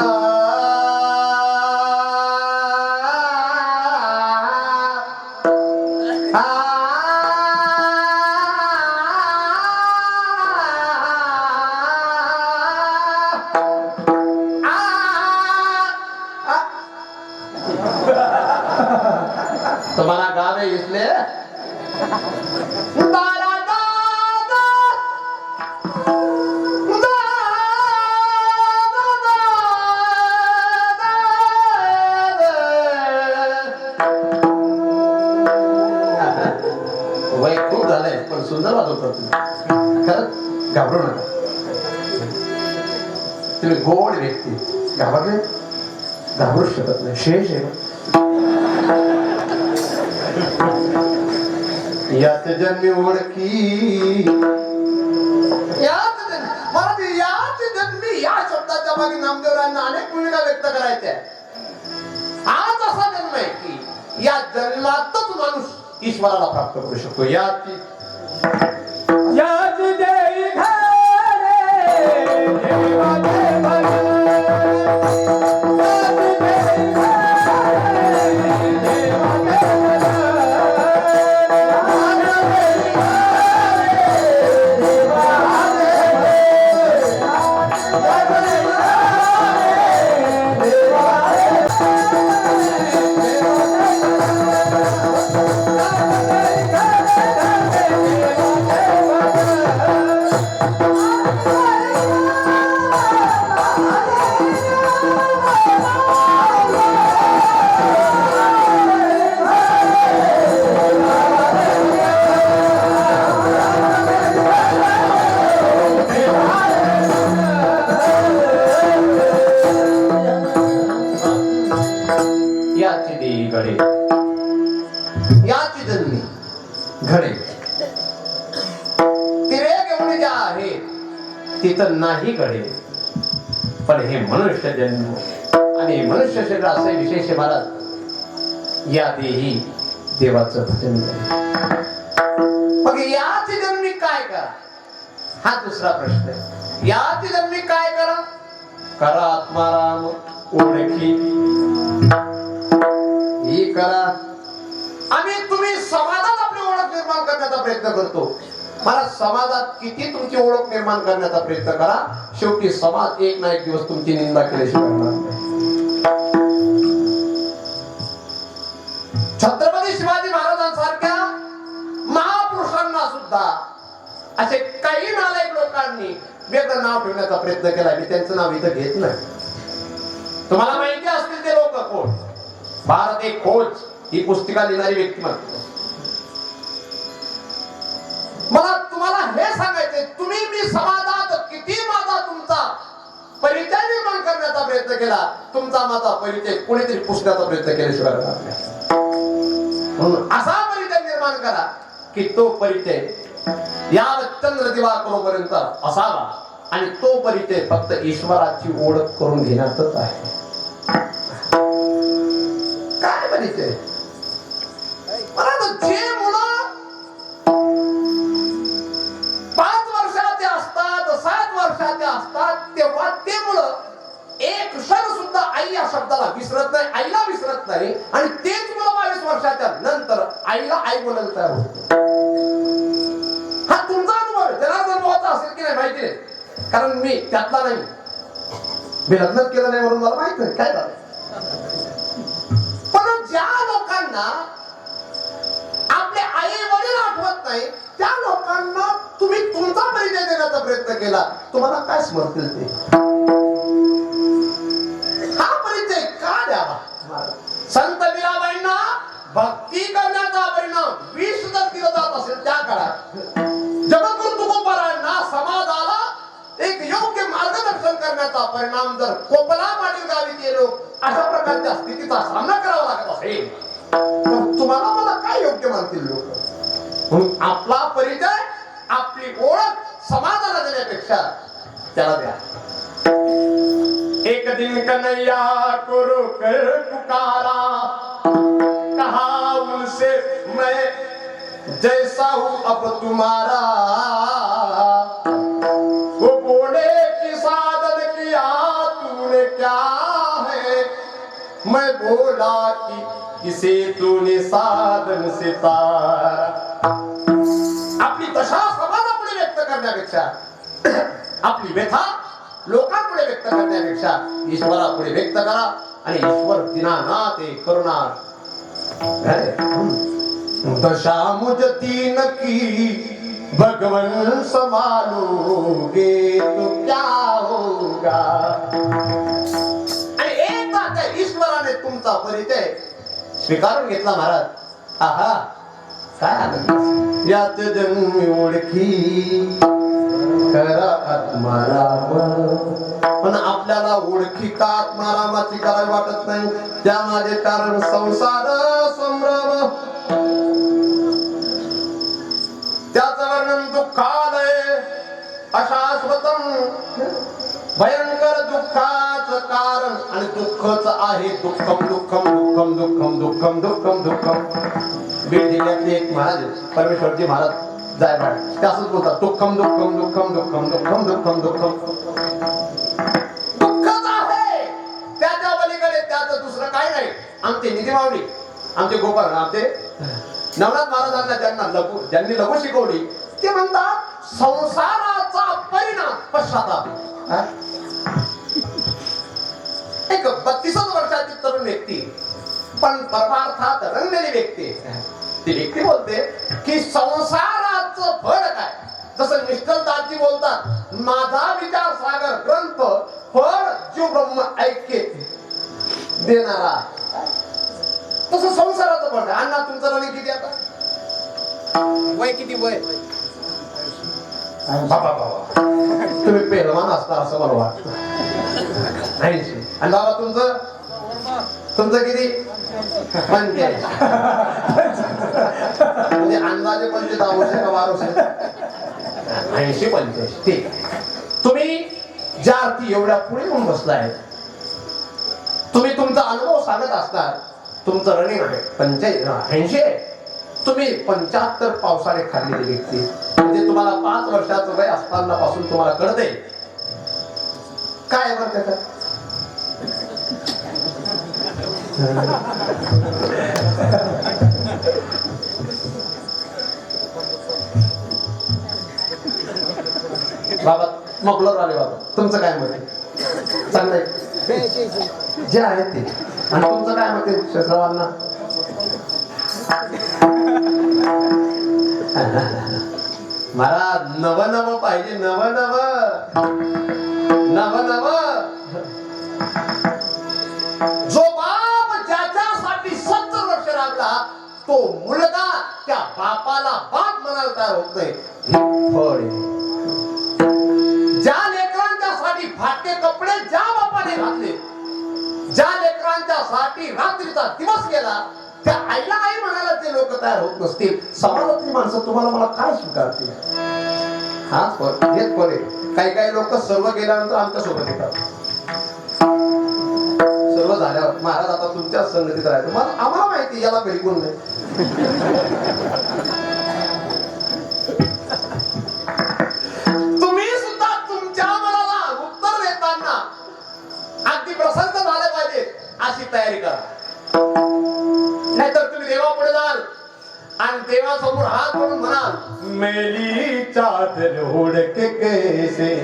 तुम्हारा गाँव है इसलिए वय खूप झालंय पण सुंदर वाजवतात तुम्ही खरंच घाबरू नका तुम्ही गोड व्यक्ती घाबरले घाबरू शकत नाही शेष आहे याच जन्मी ओळखी याच जन्मी या शब्दाच्या मागे नामदेवरांना अनेक भूमिका व्यक्त करायच्या आज असा जन्म आहे की या जन्मातच माणूस ईश्वराला प्राप्त करू शकतो याच देई घरे देवा देवा याची देई घडे याची जन्मी घडे तिरे एवढे ज्या आहे तिथं नाही घडे पण हे मनुष्य जन्म आणि मनुष्य शरीर असे विशेष महाराज या देही देवाचं भजन करे मग याची जन्मी काय करा हा दुसरा प्रश्न आहे याची जन्मी काय करा आत्माराम ओळखी ही करा आम्ही तुम्ही समाजात आपली ओळख निर्माण करण्याचा प्रयत्न करतो मला समाजात किती तुमची ओळख निर्माण करण्याचा प्रयत्न करा शेवटी समाज एक ना एक दिवस तुमची निंदा केल्याशिवाय राहणार नाही छत्रपती शिवाजी महाराजांसारख्या महापुरुषांना सुद्धा असे काही नालायक लोकांनी वेगळं नाव ठेवण्याचा प्रयत्न केला मी त्यांचं नाव इथं घेत नाही तुम्हाला माहिती असतील ते लोक कोण भारत एक खोज ही पुस्तिका लिहिणारी व्यक्तिमत्व मला तुम्हाला हे सांगायचंय तुम्ही मी समाजात किती माझा तुमचा परिचय निर्माण करण्याचा प्रयत्न केला तुमचा माझा परिचय कोणीतरी पुसण्याचा प्रयत्न केल्याशिवाय राहणार नाही म्हणून असा परिचय निर्माण करा की तो परिचय या चंद्र दिवाकरोपर्यंत असावा आणि तो परिचय फक्त ईश्वराची ओळख करून घेण्यातच आहे काय परिचय जे मुलं 5 वर्षाचे असतात 7 वर्षाचे असतात तेव्हा ते मुलं एक क्षण सुद्धा आई या शब्दाला विसरत नाही आईला विसरत नाही आणि तेच मुलं 22 वर्षाच्या नंतर आईला आई बोलायला तयार होत हा तुमचा अनुभव आहे जरा अनुभवाचा असेल की नाही माहिती नाही कारण मी त्यातला नाही मी लग्नच केलं नाही म्हणून मला माहित नाही काय झालं पण ज्या लोकांना आपले आई वडील आठवत नाही त्या लोकांना तुम्ही तुमचा परिचय देण्याचा प्रयत्न केला तुम्हाला काय स्मरतील ते हा परिचय का द्यावा संत मीराबाईंना भक्ती करण्याचा परिणाम विष जर दिलं जात असेल त्या काळात जगद्गुरु तुकोबारायांना समाजाला एक योग्य मार्गदर्शन करण्याचा परिणाम जर कोपला पाटील गावी गेलो अशा प्रकारच्या स्थितीचा सामना करावा लागत असेल तर तुम्हाला मला काय योग्य मानतील लोक म्हणून आपला परिचय आपल्या आपली ओळख समाजाला देण्यापेक्षा त्याला द्या. एक दिन कन्हैया को रोकर पुकारा, कहा उनसे मैं जैसा हूं अब तुम्हारा. वो बोले कि साधन किया तूने क्या है. मैं बोला कि इसे तूने साधन से तारा. आपली दशा समाजापुढे व्यक्त करण्यापेक्षा, आपली व्यथा लोकांपुढे व्यक्त करण्यापेक्षा ईश्वरापुढे व्यक्त करा. आणि ईश्वर दीनानाथ करुणा. दशा मुझ तीन की भगवन संभालोगे तो क्या होगा. आणि एकदा त्या ईश्वराने तुमचा परिचय स्वीकारून घेतला महाराज. आहा काय आनंद. याच जन्मी ओळखी करा आत्माराम. पण आपल्याला ओळखी का आत्मारामाची करावी वाटत नाही. त्यामागे कारण संसार संभ्रम. त्याचं वर्णन दुःखालय अशाश्वतम. भयंकर दुःखाचं कारण आणि दुःखच आहे दुःखम दुःखम दुःखम दुःखम दुःखम दुःखम दुःखम. बीड जिल्ह्यातले एक महाराज परमेश्वरजी महाराज जायबाड ते असंच बोलतात. दुःखम दुःखम दुःखम दुःखम दुःखम दुःखम दुःखम. दुःखच आहे. त्याच्या पलीकडे त्याचं दुसरं काही नाही. आमचे निधी मावडी, आमचे गोपाळ, आमचे नवनाथ महाराजांना ज्यांनी लघु शिकवली ते म्हणतात संसाराचा परिणाम पश्चाताप. एक 32 वर्षाची तरुण व्यक्ती पण परमार्थात रंगलेली व्यक्ती, ती व्यक्ती बोलते की संसाराचं फळ काय. जसं निष्कलदासजी बोलतात माझा विचार सागर ग्रंथ फळ जीव ब्रह्म ऐक्य देणारा. तसं संसाराचं फळ काय. अण्णा तुमचं रनिंग किती आता, वय किती वय. बाबा बाबा तुम्ही पेहलवान असता असं मला वाटतं. 80. आणि बाबा तुमचं किती 85. म्हणजे अंदाजे 25 वर्ष का 12 वर्ष. 80 85. ठीक. तुम्ही ज्या अर्थी एवढ्या पुढे येऊन बसलाय, तुम्ही तुमचा अनुभव सांगत असता. तुमचं रनिंग आहे 80. तुम्ही 75 पावसाने खाल्लेली व्यक्ती. म्हणजे तुम्हाला 5 वर्षाचं वय असताना पासून तुम्हाला कळते काय बरं त्याच्यात. बाबा मफलर आले बाबा, तुमचं काय मत आहे. चांगलंय जे आहे ते. आणि तुमचं काय मत आहे श्रवांना. महाराज नव नव पाहिजे. नव नव नव नव. जो बाप ज्याच्यासाठी 70 वर्ष लागला तो मुलगा त्या बापाला बाप म्हणायला तयार होत नाही. फळ ज्या लेकरांच्यासाठी फाटके कपडे ज्या बापाने घातले, ज्या लेकरांच्यासाठी रात्रीचा दिवस गेला, त्या आईला आई म्हणायला ते लोक तयार होत नसतील. समाजातली माणसं तुम्हाला मला काय स्वीकारतील. हाच फरक हेच फरक आहे. काही लोक सर्व गेल्यानंतर आमच्या सोबत येतात. सर्व झाल्यावर महाराज आता तुमच्याच संगतीत राहायचं. मला आम्हाला माहिती याला घरी कोण नाही. तुम्ही सुद्धा तुमच्या मनाला उत्तर देताना अगदी प्रसन्न झाले पाहिजे अशी तयारी करा. नाहीतर तुम्ही देवापुढे जाल आणि देवासमोर हात करून म्हणाल मेली चादर ओढ़ के कैसे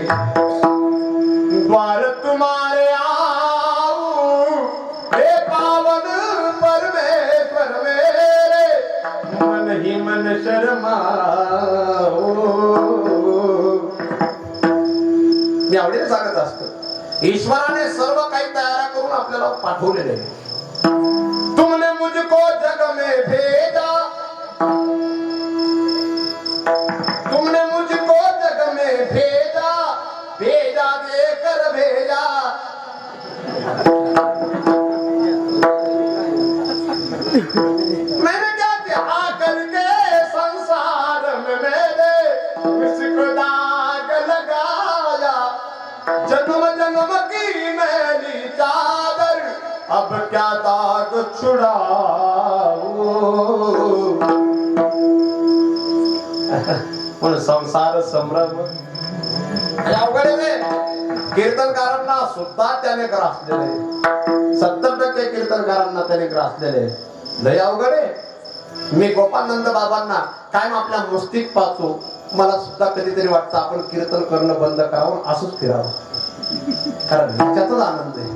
द्वार तुम्हारे आऊं हे पावन परमेश्वर मेरे मन ही मन शर्माओ. मी आवडीने सांगत असतो ईश्वराने सर्व काही तयार करून आपल्याला पाठवलेले आहे. तुमने मुझको जग में भेजा, तुमने मुझको जग में भेजा, भेजा देकर भेजा. मैंने क्या किया करके संसार में मेरे क्या दाग छुड़ाऊं म्हणून संसार संभ्रम अवघड आहे रे. कीर्तनकारांना सुद्धा त्याने ग्रासलेले 70% कीर्तनकारांना त्याने ग्रासलेले लय अवघड आहे. मी गोपालनंद बाबांना कायम आपल्या मुस्तीत पाहतो. मला सुद्धा कधीतरी वाटतं आपण कीर्तन करणं बंद करावं असंच फिरावं. कारण ह्याच्यातच आनंद आहे.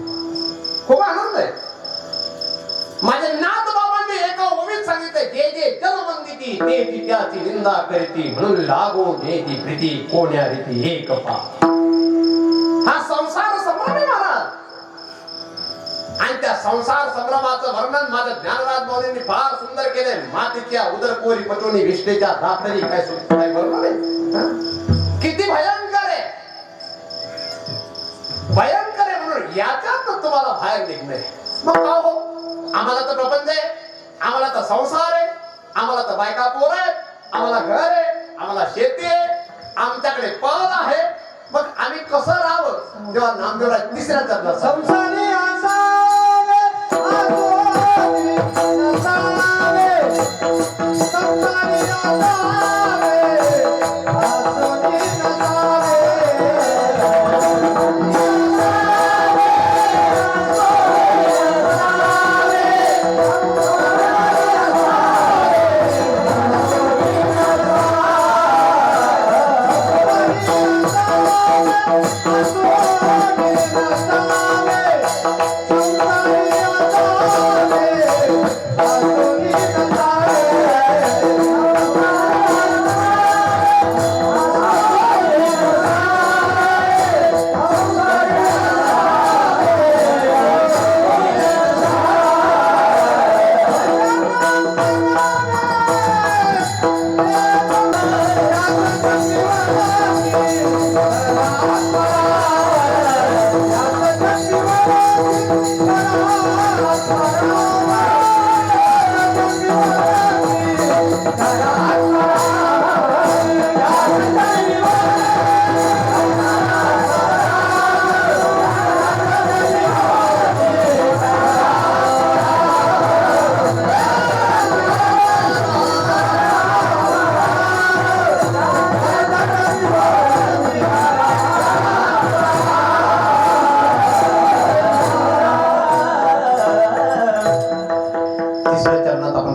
खूप आनंद आहे. माझे नाथ बाबांनी एका ओवीत सांगितले जे जे जलवंदिती ते ती त्याची निंदा करीती म्हणून लागो नेती प्रीती कोण्या रीती एक पा. हा संसार संभ्रम आहे महाराज. आणि त्या संसार संभ्रमाचं वर्णन माझं ज्ञानराज माऊलींनी फार सुंदर केले. मातीच्या उदरकोरी पटोनी विष्णेच्या रात्री काय काय बरोबर आहे. किती भयंकर आहे भयंकर आहे. म्हणून याच्यात तुम्हाला बाहेर निघणे. मग का हो आम्हाला तर प्रपंच आहे, आम्हाला तर संसार आहे, आम्हाला तर बायका पोर आहे, आम्हाला घर आहे, आम्हाला शेती आहे, आमच्याकडे पद आहे. मग आम्ही कसं राहावं तेव्हा नामदेवराज तिसऱ्या चरणात संसारी असावे आसोनी नसावे. संसारी असावे आसोनी नसावे.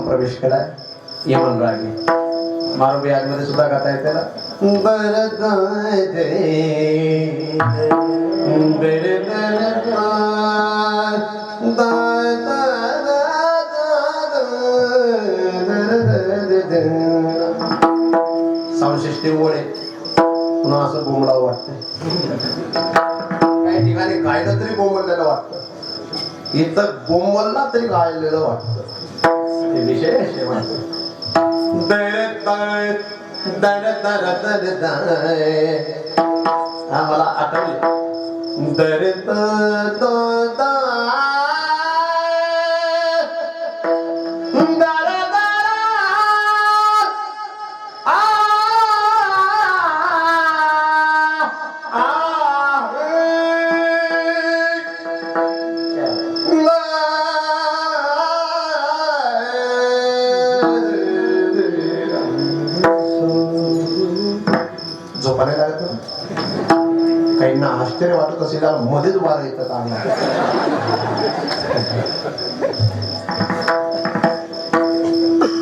प्रवेश केलाय. यमन रागे मारुबी मध्ये सुद्धा गाता येते ना. साऊंड सिस्टीम मुळे पुन्हा असं बोंबडावं वाटतंय. काही ठिकाणी गायलं तरी बोंबडलेलं वाटतं. इथं बोंबलला तरी गायलेलं वाटतं. विशेष मला आठवले काहींना आश्चर्य वाटत असेल मध्येच वार येतात.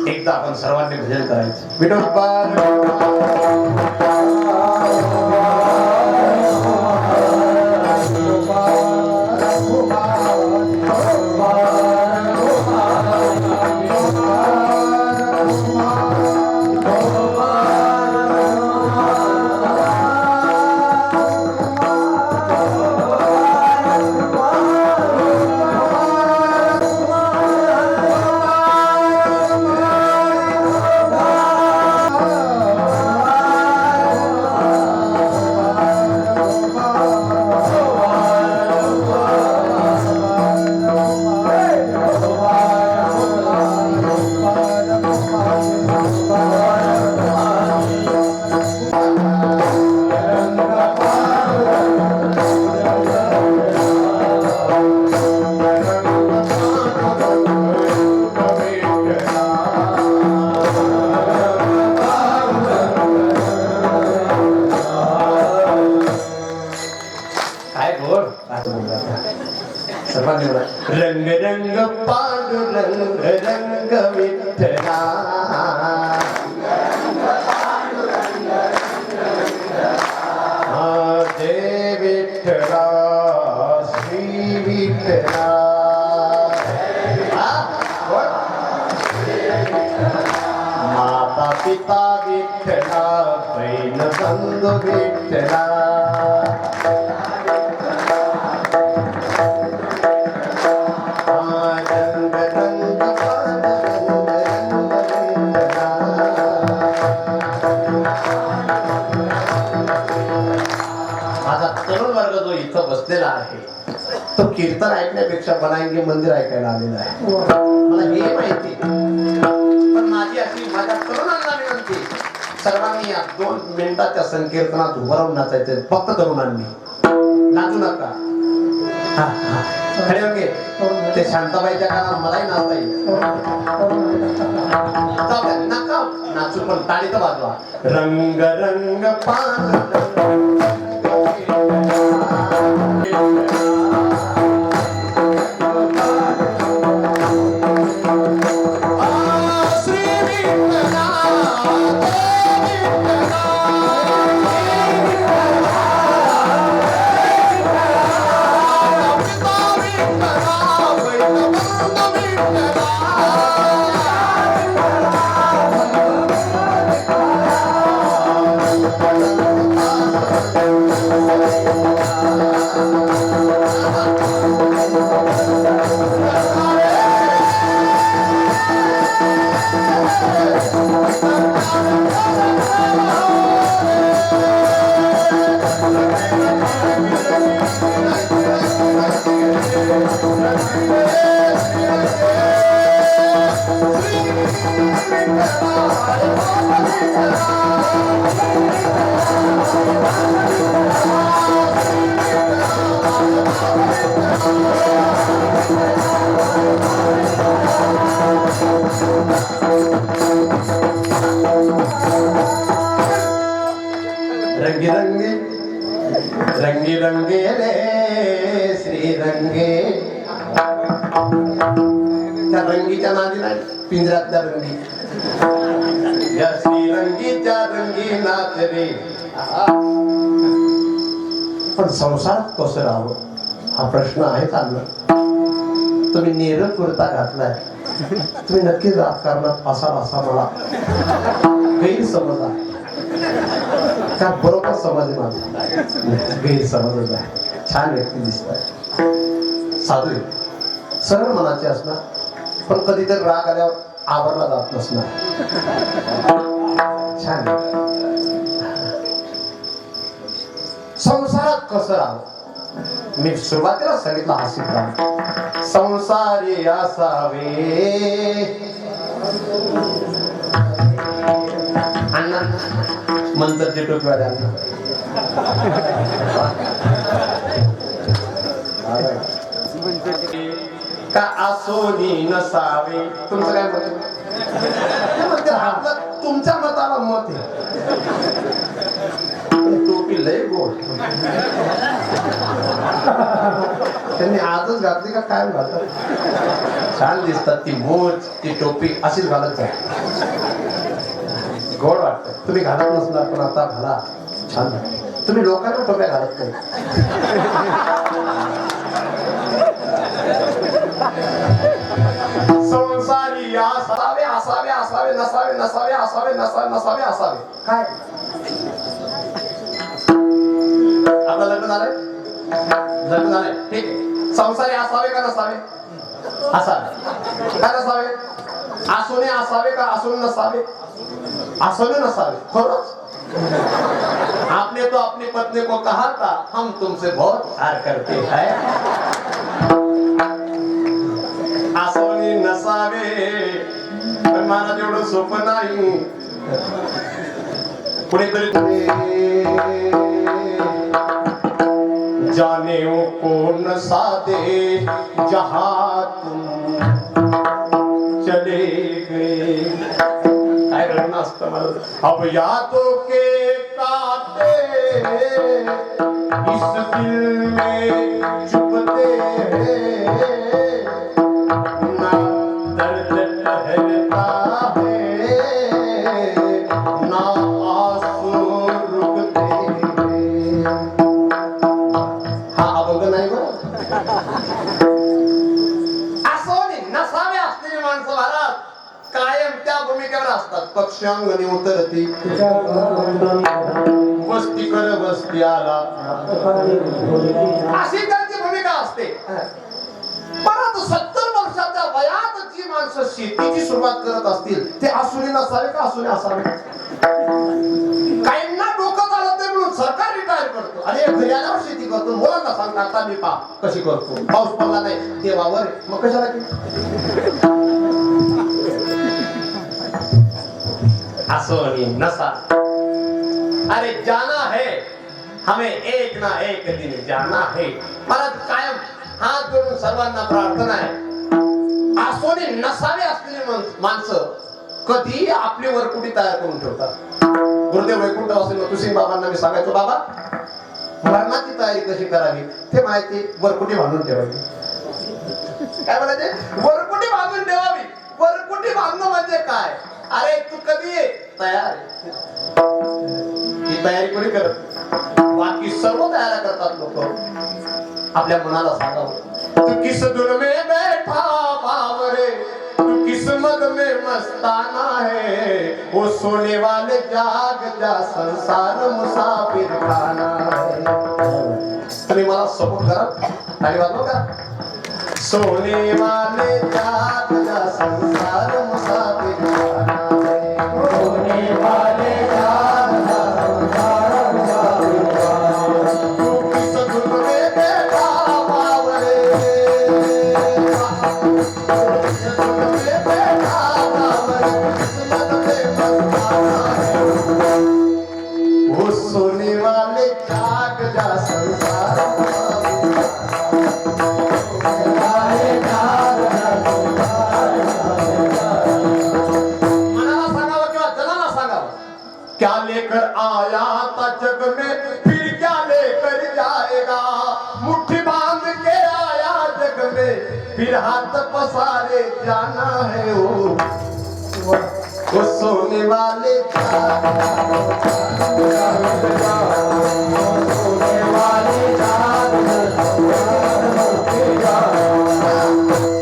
एकदा आपण सर्वांनी भजन करायचं. विठोबा पांडुरंग रंग विठ्ठला जय विठ्ठला श्री विठ्ठला माता पिता विठ्ठला बहीण बंधू विठ्ठला रंग रंग पांडुरंग रंग विठ्ठला माझा तरुण वर्ग जो इथं बसलेला आहे तो कीर्तन ऐकण्यापेक्षा बनायंगे मंदिर ऐकायला आलेला आहे मला हे माहिती पण माझी अशी माझ्या तरुणांना विनंती सर्वांनी या 2 मिनिटाच्या संकीर्तनात उभं राहून नाचायचं फक्त तरुणांनी नाचू नका खरे ओके ते शांताबाईच्या काळात मलाही नाचता येईल जाऊ द्या, नका नाचू पण टाळी तर वाजवा रंग रंग पांडुरंग रंगी रंगे रंगी रंगे रे श्री रंगे त्या रंगीच्या नादी नाही पिंजऱ्यातल्या रंगी या श्री रंगीच्या रंगी नाच रे पण संसारात कसं राहावं हा प्रश्न आहे चालला तुम्ही नेर कुर्ता घातलाय तुम्ही नक्कीच राजकारणात असाल असा मला गैरसमज आहे का बरोबर समज आहे माझा गैरसमजच आहे छान व्यक्ती दिसतात साधू आहे, सरळ मनाचे असणार पण कधीतरी राग आल्यावर आवरला जात नसणार छान संसारात कसं राहावं मी सुरुवातीला सांगितलं हा सिद्धांत संसारी असावे अण्णा मंत्र जे टोपीवाले अण्णा का असोनी नसावे तुमचं काय मत आपलं तुमच्या मताला मत आहे टोपी लय गोड त्यांनी आजच घातली का काय घालतात छान दिसतात ती मोज ती टोपी अशीच घालत जा गोड वाटत तुम्ही घालत नसणार पण आता घाला छान वाटत तुम्ही लोकांना टोप्या घालत नाही संसारी असावे असावे असावे नसावे नसावे असावे नसावे नसावे असावे काय आता लग्न झालंय लग्न झालंय ठीक आहे संसारी असावे का नसावे असावे काय नसावे असोने असावे का असोने नसावे असोने नसावे खरंच आपने तो अपनी पत्नी को कहा था हम तुमसे बहुत प्यार करते हैं असोने नसावे पण मला तेवढं सोपं नाही कुणीतरी जाने कौन सादे जहां तुम चले गए काय रडणं असतं मला अब यादों के कांटे इस दिल में चुभते हैं ना रक्षांगणी उतरती वस्ती कर वस्ती आला अशी त्यांची भूमिका असते. परंतु 70 वर्षाच्या वयात जी माणसं शेतीची सुरुवात करत असतील ते आसुरी नसावे का आसुरी असावे. काहींना डोकं चालत नाही म्हणून सरकार रिटायर करतो आणि घरी आल्यावर शेती करतो. मुलांना सांगता आता मी पा कशी करतो. पाऊस पडला नाही देवावर मग कशाला आसुरी नसा. अरे जाना है हमें एक ना एक दिन जाना है. मला कायम हात जोडून सर्वांना प्रार्थना आहे. आसोनी नसावे असलेली माणसं कधी आपली वरकुटी तयार करून ठेवतात. गुरुदेव वैकुंठवासी नथुसिंग बाबांना मी सांगायचो बाबा मरणाची तयारी कशी करावी ते माहिती वरकुटी बांधून ठेवावी. काय म्हणायचे वरकुटी बांधून ठेवावी. वरकुटी बांधणं म्हणजे काय. अरे तू कधी ये तयार ही तयारी कोणी करत. बाकी सर्व तयार करतात लोक. आपल्या मनाला सांगावं तू किस धुन में बैठा बावरे तू किस्मत में मस्ताना है. वो सोने वाले जाग जा संसार मुसाफिर खाना है. तुम्ही मला सपोर्ट करा ताली वाजवा का. सोने वाले जाग जा संसार मुसाफिर खाना है. सोने वाले जाग जा संसार मुसाफिर खाना है. तू किस धुन में बैठा बावरे वो सोने वाले जाग जा संसार मनाला सांगावं किंवा जनाला सांगावं क्या लेकर आया था जग में फिर क्या लेकर जाएगा. मुट्ठी बांध के आया जग में फिर हाथ पसारे जाना है. वो सोने वाले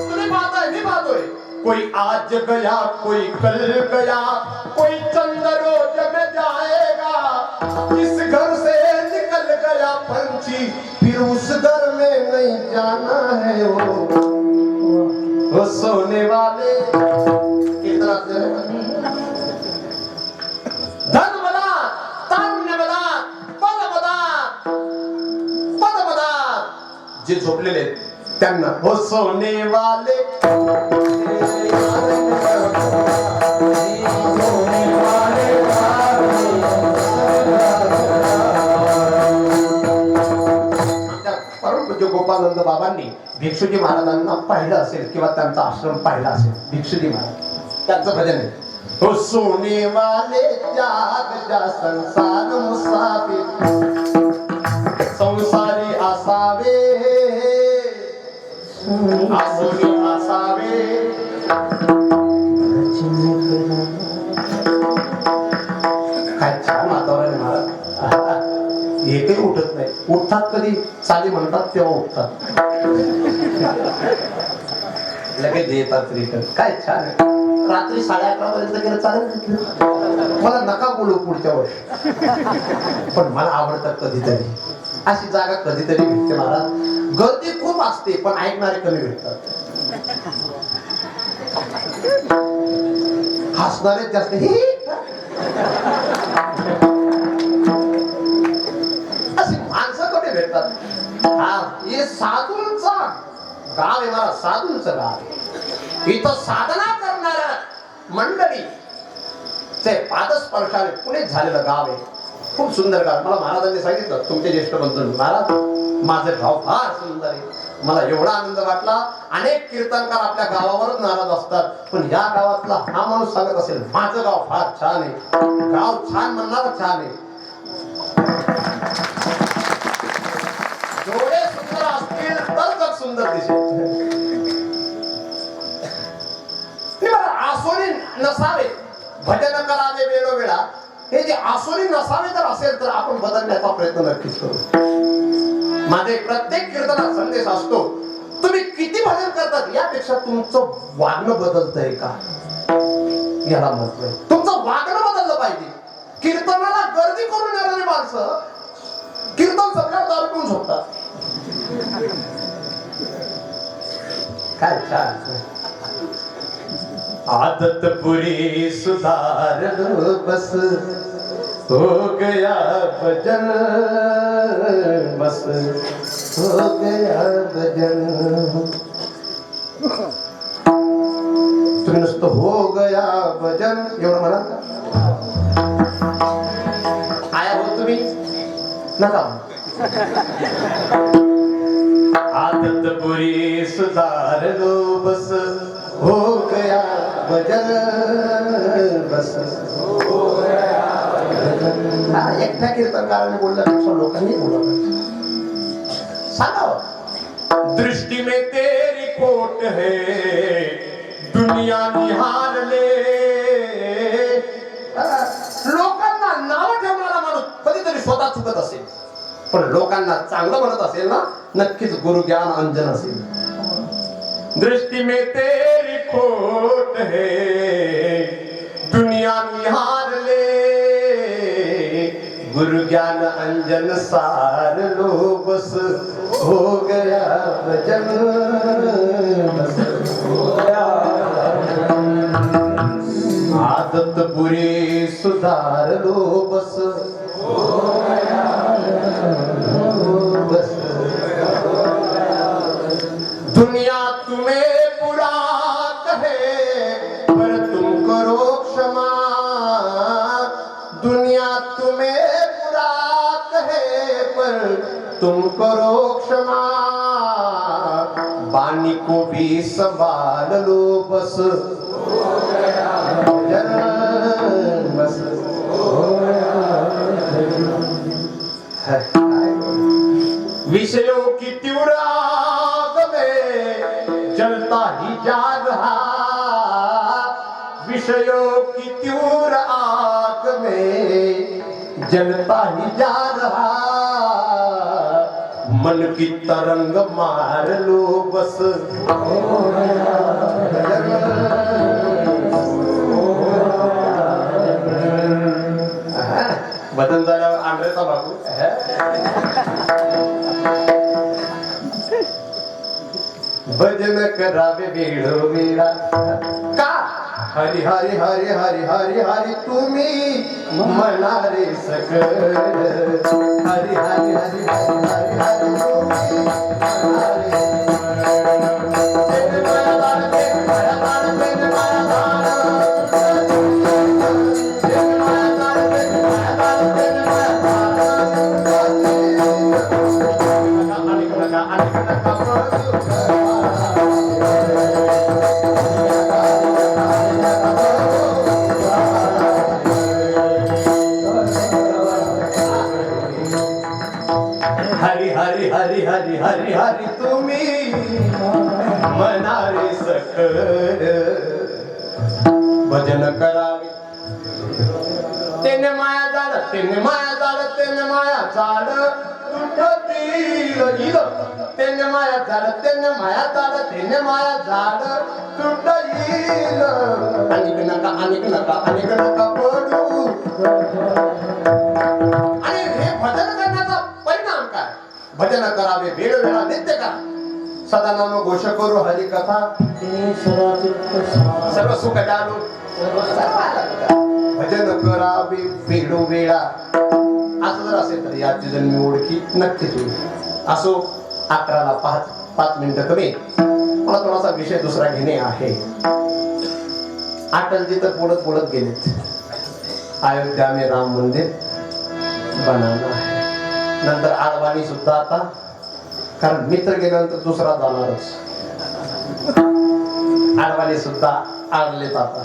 तुम्ही पाहताय मी पाहतोय. कोई आज गया कोई कल गया कोई चंद रोज में जाएगा. इस घर से निकल गया पंछी फिर उस घर में नहीं जाना है. वो सोने वाले कितना धन बना तारुण्य बना पद बना पद बना. जे झोपलेले त्यांना हो सोने वाले परमपूज्य गोपानंद बाबांनी भिक्षुजी महाराजांना पाहिलं असेल किंवा त्यांचा आश्रम पाहिला असेल. भिक्षुजी महाराज त्यांचं भजन आहे हो सोने वाले जाग जा संसार मुसाफिर संसारी असावे आसुरी असावे. काय छान वातावरण आहे महाराज. एकही उठत नाही. उठतात कधी चाली म्हणतात तेव्हा उठतात लगेच येतात रिटर्न. काय छान आहे. रात्री 11:30 पर्यंत गेलं चालेल. मला नका बोलू पुढच्या वर्षी पण मला आवडतात कधीतरी. अशी जागा कधीतरी भेटते महाराज. गर्दी खूप असते पण ऐकणारे कमी भेटतात. हसणारे जास्त. अशी माणसं कमी भेटतात. हा हे साधूंचा गाव आहे मला. साधूंचं गाव आहे. इथं साधना करणाऱ्या मंडळी चे पादस्पर्शाने पुढे झालेलं गाव आहे. खूप सुंदर गाव. मला महाराजांनी सांगितलं तुमचे ज्येष्ठ बंधू महाराज माझं गाव फार सुंदर आहे. मला एवढा आनंद वाटला. अनेक कीर्तनकार आपल्या गावावरच नाराज असतात पण या गावातला हा माणूस सांगत असेल माझं गाव फार छान आहे. गाव छान म्हणणार छान आहे. डोळे सुंदर असतील तर जग सुंदर दिसेल. आसोनी नसावे भजन करावे वेळोवेळा. हे जे आसोनी नसावे जर असेल तर आपण बदलण्याचा प्रयत्न नक्कीच करू. माझे प्रत्येक कीर्तनात संदेश असतो तुम्ही किती भजन करतात यापेक्षा तुमचं वागणं बदलतंय का. याला म्हटलंय. तुमचं वागणं बदललं पाहिजे. कीर्तनाला गर्दी करून येणारी माणसं कीर्तन सगळ्यात दारू पिऊन झोपतात. काय छान. आदत बुरी सुधार लो बस हो गया भजन बस हो गया भजन. तुम्ही नुसतं हो गया भजन एवढं म्हणा का? आया हो तुम्ही नका. आदत बुरी सुधार लो बस हो गया भजन बस हो गया भजन. एकट्या कीर्तनकाराने बोलल्यापेक्षा लोकांनी बोलवलं. सांगा दृष्टि में तेरी खोट है दुनिया निहार ले. लोकांना नाव ठेवणारा माणूस कधीतरी स्वतः चुकत असेल, पण लोकांना चांगलं म्हणत असेल ना, नक्कीच गुरु ज्ञान अंजन असेल. दृष्टि में तेरी खोट है दुनिया निहार ले गुरु ज्ञान अंजन सार लो बस हो गया भजन बस हो गया. आदत बुरी सुधार लो बस हो गया बस. दुनिया तुम्हें बुरा कहे पर तुम करो क्षमा. दुनिया तुम्हें बुरा कहे पर तुम करो क्षमा. वाणी को भी संभाल लो बस हो गया भजन बस हो गया भजन. विषयों की तीव्र आग में जलता ही जा रहा. विषयों की तीव्र आग में जलता ही जा रहा. मन की तरंग मार लो बस हो गया भजन झाल्यावर आंध्रेचा बाबू भजन करावे वेळोवेळा का. हरी हरी हरी हरी हरी हरी तुम्ही म्हणारे सकळ. हरी हरी हरी हरी हरी हरी तुम्ही म्हणारे हरी हरी हरी हरी हरी तुम्ही म्हणारे सकळ. भजन करावे तेने माया झाड तेने माया झाड तेने माया झाड तुटतील. तेने माया झाड तेने माया झाड तेने माया झाड तुटईल. अनेक नका अनेक नका अनेक नका पडू. आणि हे भजन करण्याचा परिणाम काय. भजन करावे वेळोवेळा नित्य करा. सदा नाम घोष करू हरी कथा सर्व सुख जाणू. भजन करावे वेळोवेळा. असं जर असेल तर याची जन्मी ओळखी नक्कीच होईल. असो 11ला 5 मिनिटं कमी. मला थोडासा विषय दुसरा घेणे आहे. अटलजी तर बोलत बोलत गेलेत. अयोध्या में राम मंदिर बनाना है. नंतर आडवाणी सुद्धा आता, कारण मित्र गेल्यानंतर दुसरा जाणारच. आडवाणी सुद्धा आडलेत आता,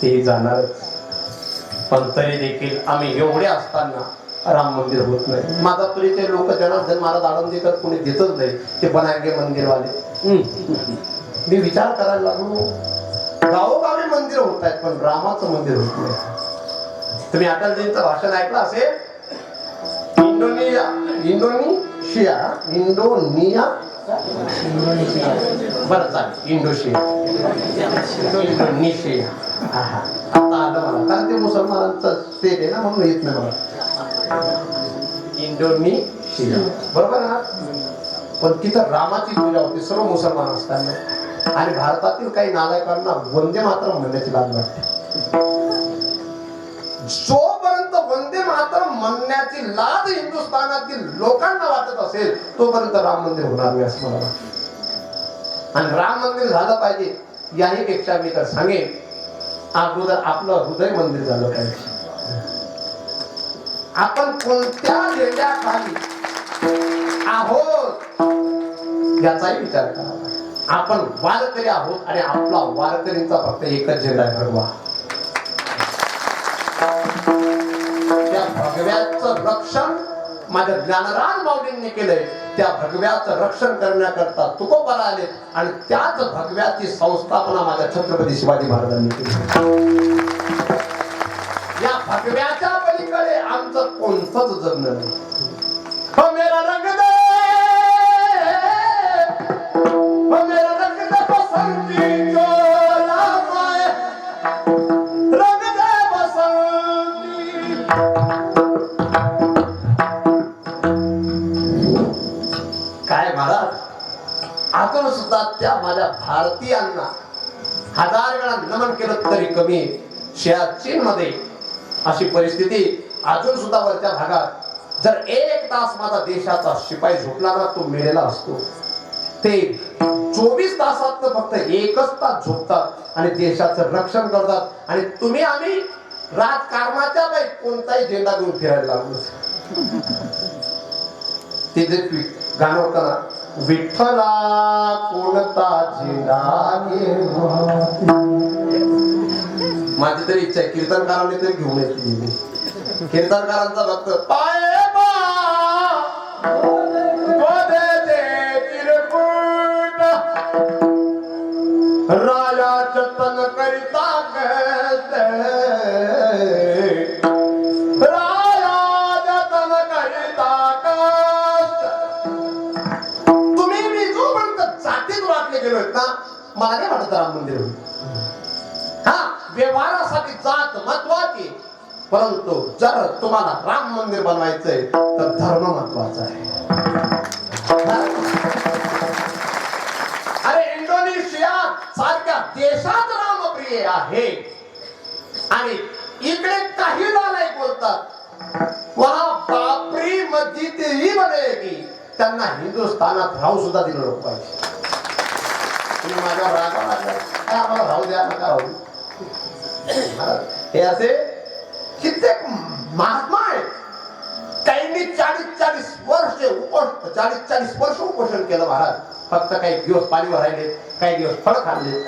ते जाणारच. पण तरी देखील आम्ही एवढे असताना राम मंदिर होत नाही. माझा परिचय लोक जनार्दन महाराज आळंदीकर कोणी देतच नाही. ते बनागे मंदिरवाले. मी विचार करायला लागलो, गावोगावी मंदिर होत आहेत पण रामाचं मंदिर होत नाही. तुम्ही अटलजींचं भाषण ऐकलं असेल. इंडोनेशिया बरं चालेल. इंडोनेशिया आहा, आता आलं मला, कारण ते मुसलमानांचं स्टेट आहे ना, म्हणून येत नाही मला. इंडोनेशिया, बरोबर ना. पण तिथं रामाची पूजा होती सर्व मुसलमान असताना, आणि भारतातील काही नालायकांना वंदे मातरम म्हणण्याची लाज वाटते. जोपर्यंत वंदे मातरम म्हणण्याची लाज हिंदुस्थानातील लोकांना वाटत असेल तोपर्यंत राम मंदिर होणार नाही असं मला वाटतं. आणि राम मंदिर झालं पाहिजे याही पेक्षा मी तर सांगेन, अगोदर आपलं हृदय मंदिर झालं पाहिजे. आपण कोणत्या झेंड्याखाली आहोत याचाही विचार करावा. आपण वारकरी आहोत आणि आपला वारकरींचा फक्त एकच झेंडा आहे, भगवा. त्या भगव्याचं रक्षण माझ्या ज्ञानराज माऊलींनी केलंय. त्या भगव्याचं रक्षण करण्याकरता तुकोबाला आले, आणि त्याच भगव्याची संस्थापना माझ्या छत्रपती शिवाजी महाराजांनी केली. या भगव्याच्या पलीकडे आमचं कोणतंच जगणं नाही. हो मेरा रंग दे, हो मेरा रंग दे बसंती चोला माय, रंग दे बसंती. काय महाराज, अजून सुद्धा त्या माझ्या भारतीयांना 1000 वेळा नमन केलं तरी कमी. सियाचीन मध्ये अशी परिस्थिती अजून सुद्धा वरच्या भागात जर 1 तास माझा देशाचा शिपाई झोपला ना, तो मेलेला असतो. ते 24 तासात फक्त 1च तास झोपतात आणि देशाचं रक्षण करतात. आणि तुम्ही आम्ही राजकारणाच्या बाई कोणताही झेंडा घेऊन फिरायला लागलो. ते जे गाणं होतं ना, विठ्ठला कोणता झेंडा घे, माझी तरी इच्छा आहे कीर्तनकारांनी तरी घेऊन येते. कीर्तनकारांचा भक्त पाय राजा जतन करिता राजा जतन करिता. तुम्ही मी जोपर्यंत जातीत वाटले गेलोय ना, मला नाही वाटत राम मंदिर होईल. हा, व्यवहारासाठी जात महत्वाची, परंतु जर तुम्हाला राम मंदिर बनवायचंय तर धर्म महत्वाचा आहे. अरे इंडोनेशिया सारख्या देशात रामप्रिय आहे, आणि इकडे काही नालायक बोलतात वहा बापरी मस्जिदही बनेगी, त्यांना हिंदुस्थानात राहू सुद्धा दिलं नको पाहिजे. तुम्ही माझ्या रागा लागला, आम्हाला राहू द्या, नका राहू. हे असे कित्येक महात्मा आहेत, त्यांनी 40-40 वर्ष उपोषण केलं महाराज. फक्त काही दिवस पाणीवर राहिले, काही दिवस फळ खाल्ले.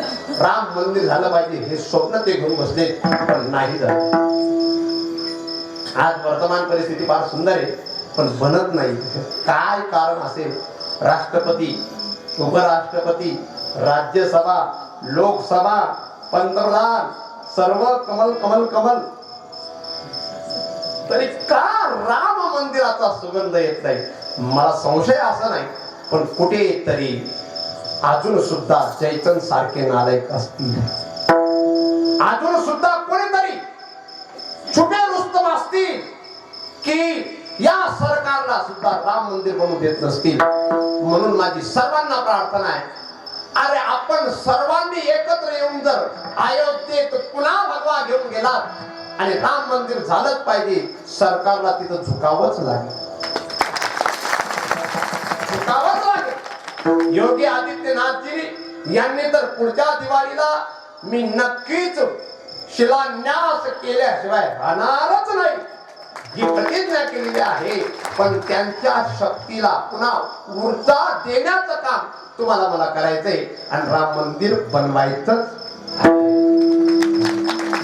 राम मंदिर झालं पाहिजे हे स्वप्न ते घेऊन बसले, पण नाही झालं. आज वर्तमान परिस्थिती फार सुंदर आहे, पण बनत नाही. काय कारण असेल? राष्ट्रपती, उपराष्ट्रपती, राज्यसभा, लोकसभा, पंतप्रधान सर्व कमल कमल कमल, तरी का राम मंदिराचा सुगंध येत नाही? मला संशय असा नाही, पण कुठे तरी अजून सुद्धा जयचंद सारखे नालायक असतील. अजून सुद्धा कोणीतरी छुपे रुस्तम असतील की या सरकारला सुद्धा राम मंदिर बनवू देत नसतील. म्हणून माझी सर्वांना प्रार्थना आहे, अरे आपण सर्वांनी एकत्र येऊन जर अयोध्येत पुन्हा भगवा घेऊन गेलात आणि राम मंदिर झालंच पाहिजे, सरकारला तिथं झुकावंच लागेल, झुकावंच लागेल. योगी आदित्यनाथजी यांनी तर पुढच्या दिवाळीला मी नक्कीच शिलान्यास केल्याशिवाय राहणारच नाही ही प्रतिज्ञा केलेली आहे. पण त्यांच्या शक्तीला पुन्हा ऊर्जा देण्याचं काम तुम्हाला मला करायचंय, आणि राम मंदिर बनवायचंच.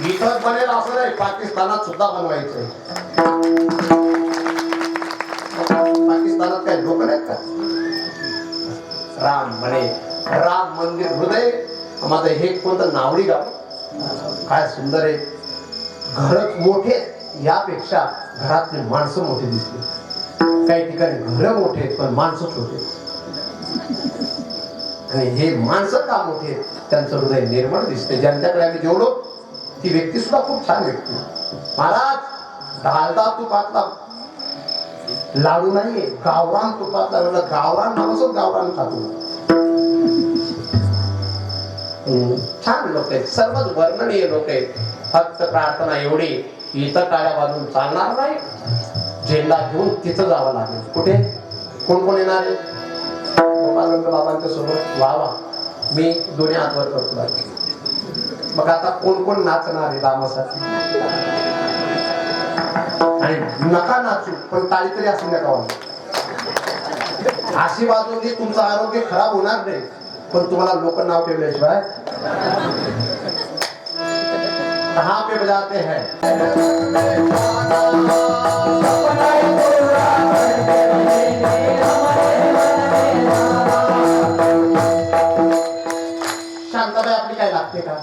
इथं बनेल असं नाही, पाकिस्तानात सुद्धा बनवायचंय. पाकिस्तानात काही लोक नाहीत का? राम म्हणे, राम मंदिर हृदय. माझं हे कोणतं नावडी गाव, काय सुंदर आहे. घर मोठे, यापेक्षा घरातली माणसं मोठी दिसली. काही ठिकाणी घर मोठे पण माणसं छोटे, आणि हे माणसं का मोठे? त्यांचं हृदय निर्मळ दिसते. ज्यांच्याकडे आम्ही जेवढो ती व्यक्ती सुद्धा खूप छान व्यक्ती. महाराज डालडा तुपातला लाडू नाहीये, गावरान तुपातला. गावरान माणूस गावरान खातो. छान लोक आहेत, सर्वच वर्णनीय लोक आहेत. फक्त प्रार्थना एवढी, इथं काळ्या बाजून चालणार नाही, झेंडा घेऊन तिथं जावं लागेल. कुठे कोण कोण येणार आहे? गोपालनंद बाबांच्या सोबत. वा वा, मी दोन्ही हातवर करतो. मग आता कोण कोण नाचणार आहे रामासाठी? आणि नका नाचू, पण टाळी तरी असू नका वाजू. अशी वाजवली तुमचं आरोग्य खराब होणार नाही, पण तुम्हाला लोक नाव ठेवल्याशिवाय. कहाँ पे बजाते हैं? शांताबाई आपली काय लागते का?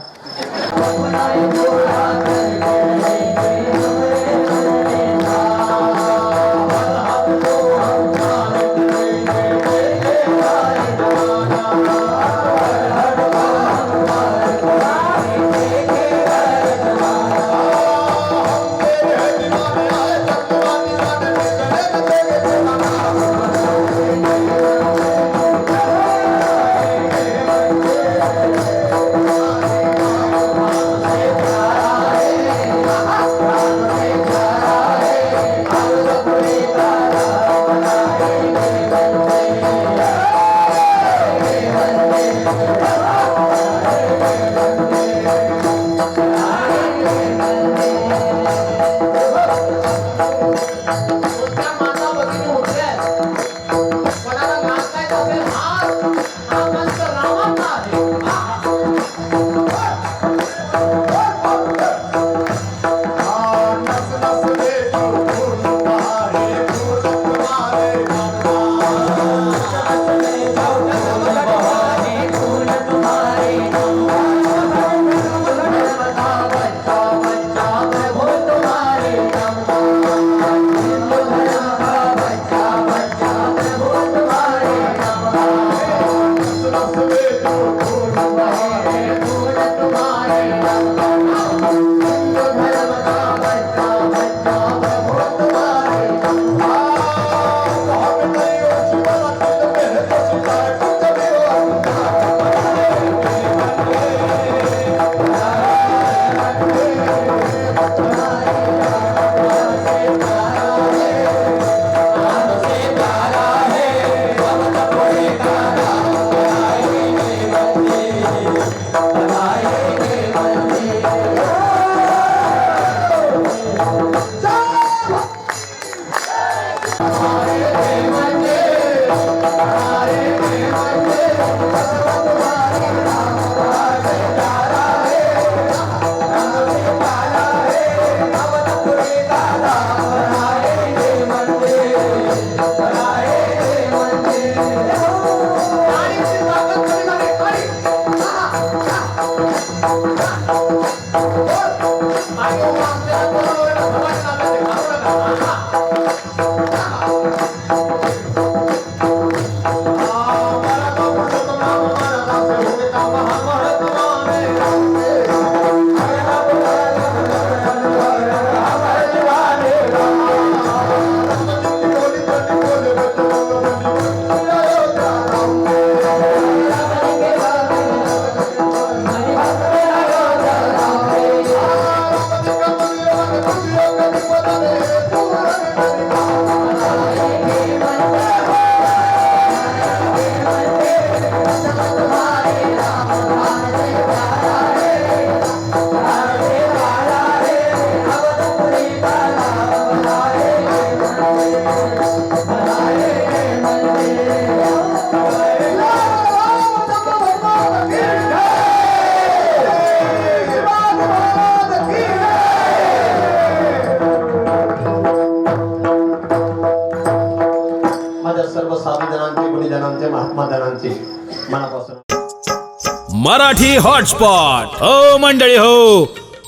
मराठी हॉटस्पॉट. हो मंडळी हो,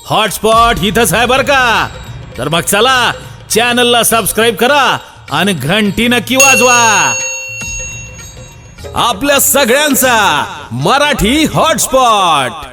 हॉटस्पॉट इथंच आहे बर का. तर मग चला चॅनलला सबस्क्राईब करा आणि घंटी नक्की वाजवा. आपल्या सगळ्यांचा मराठी हॉटस्पॉट.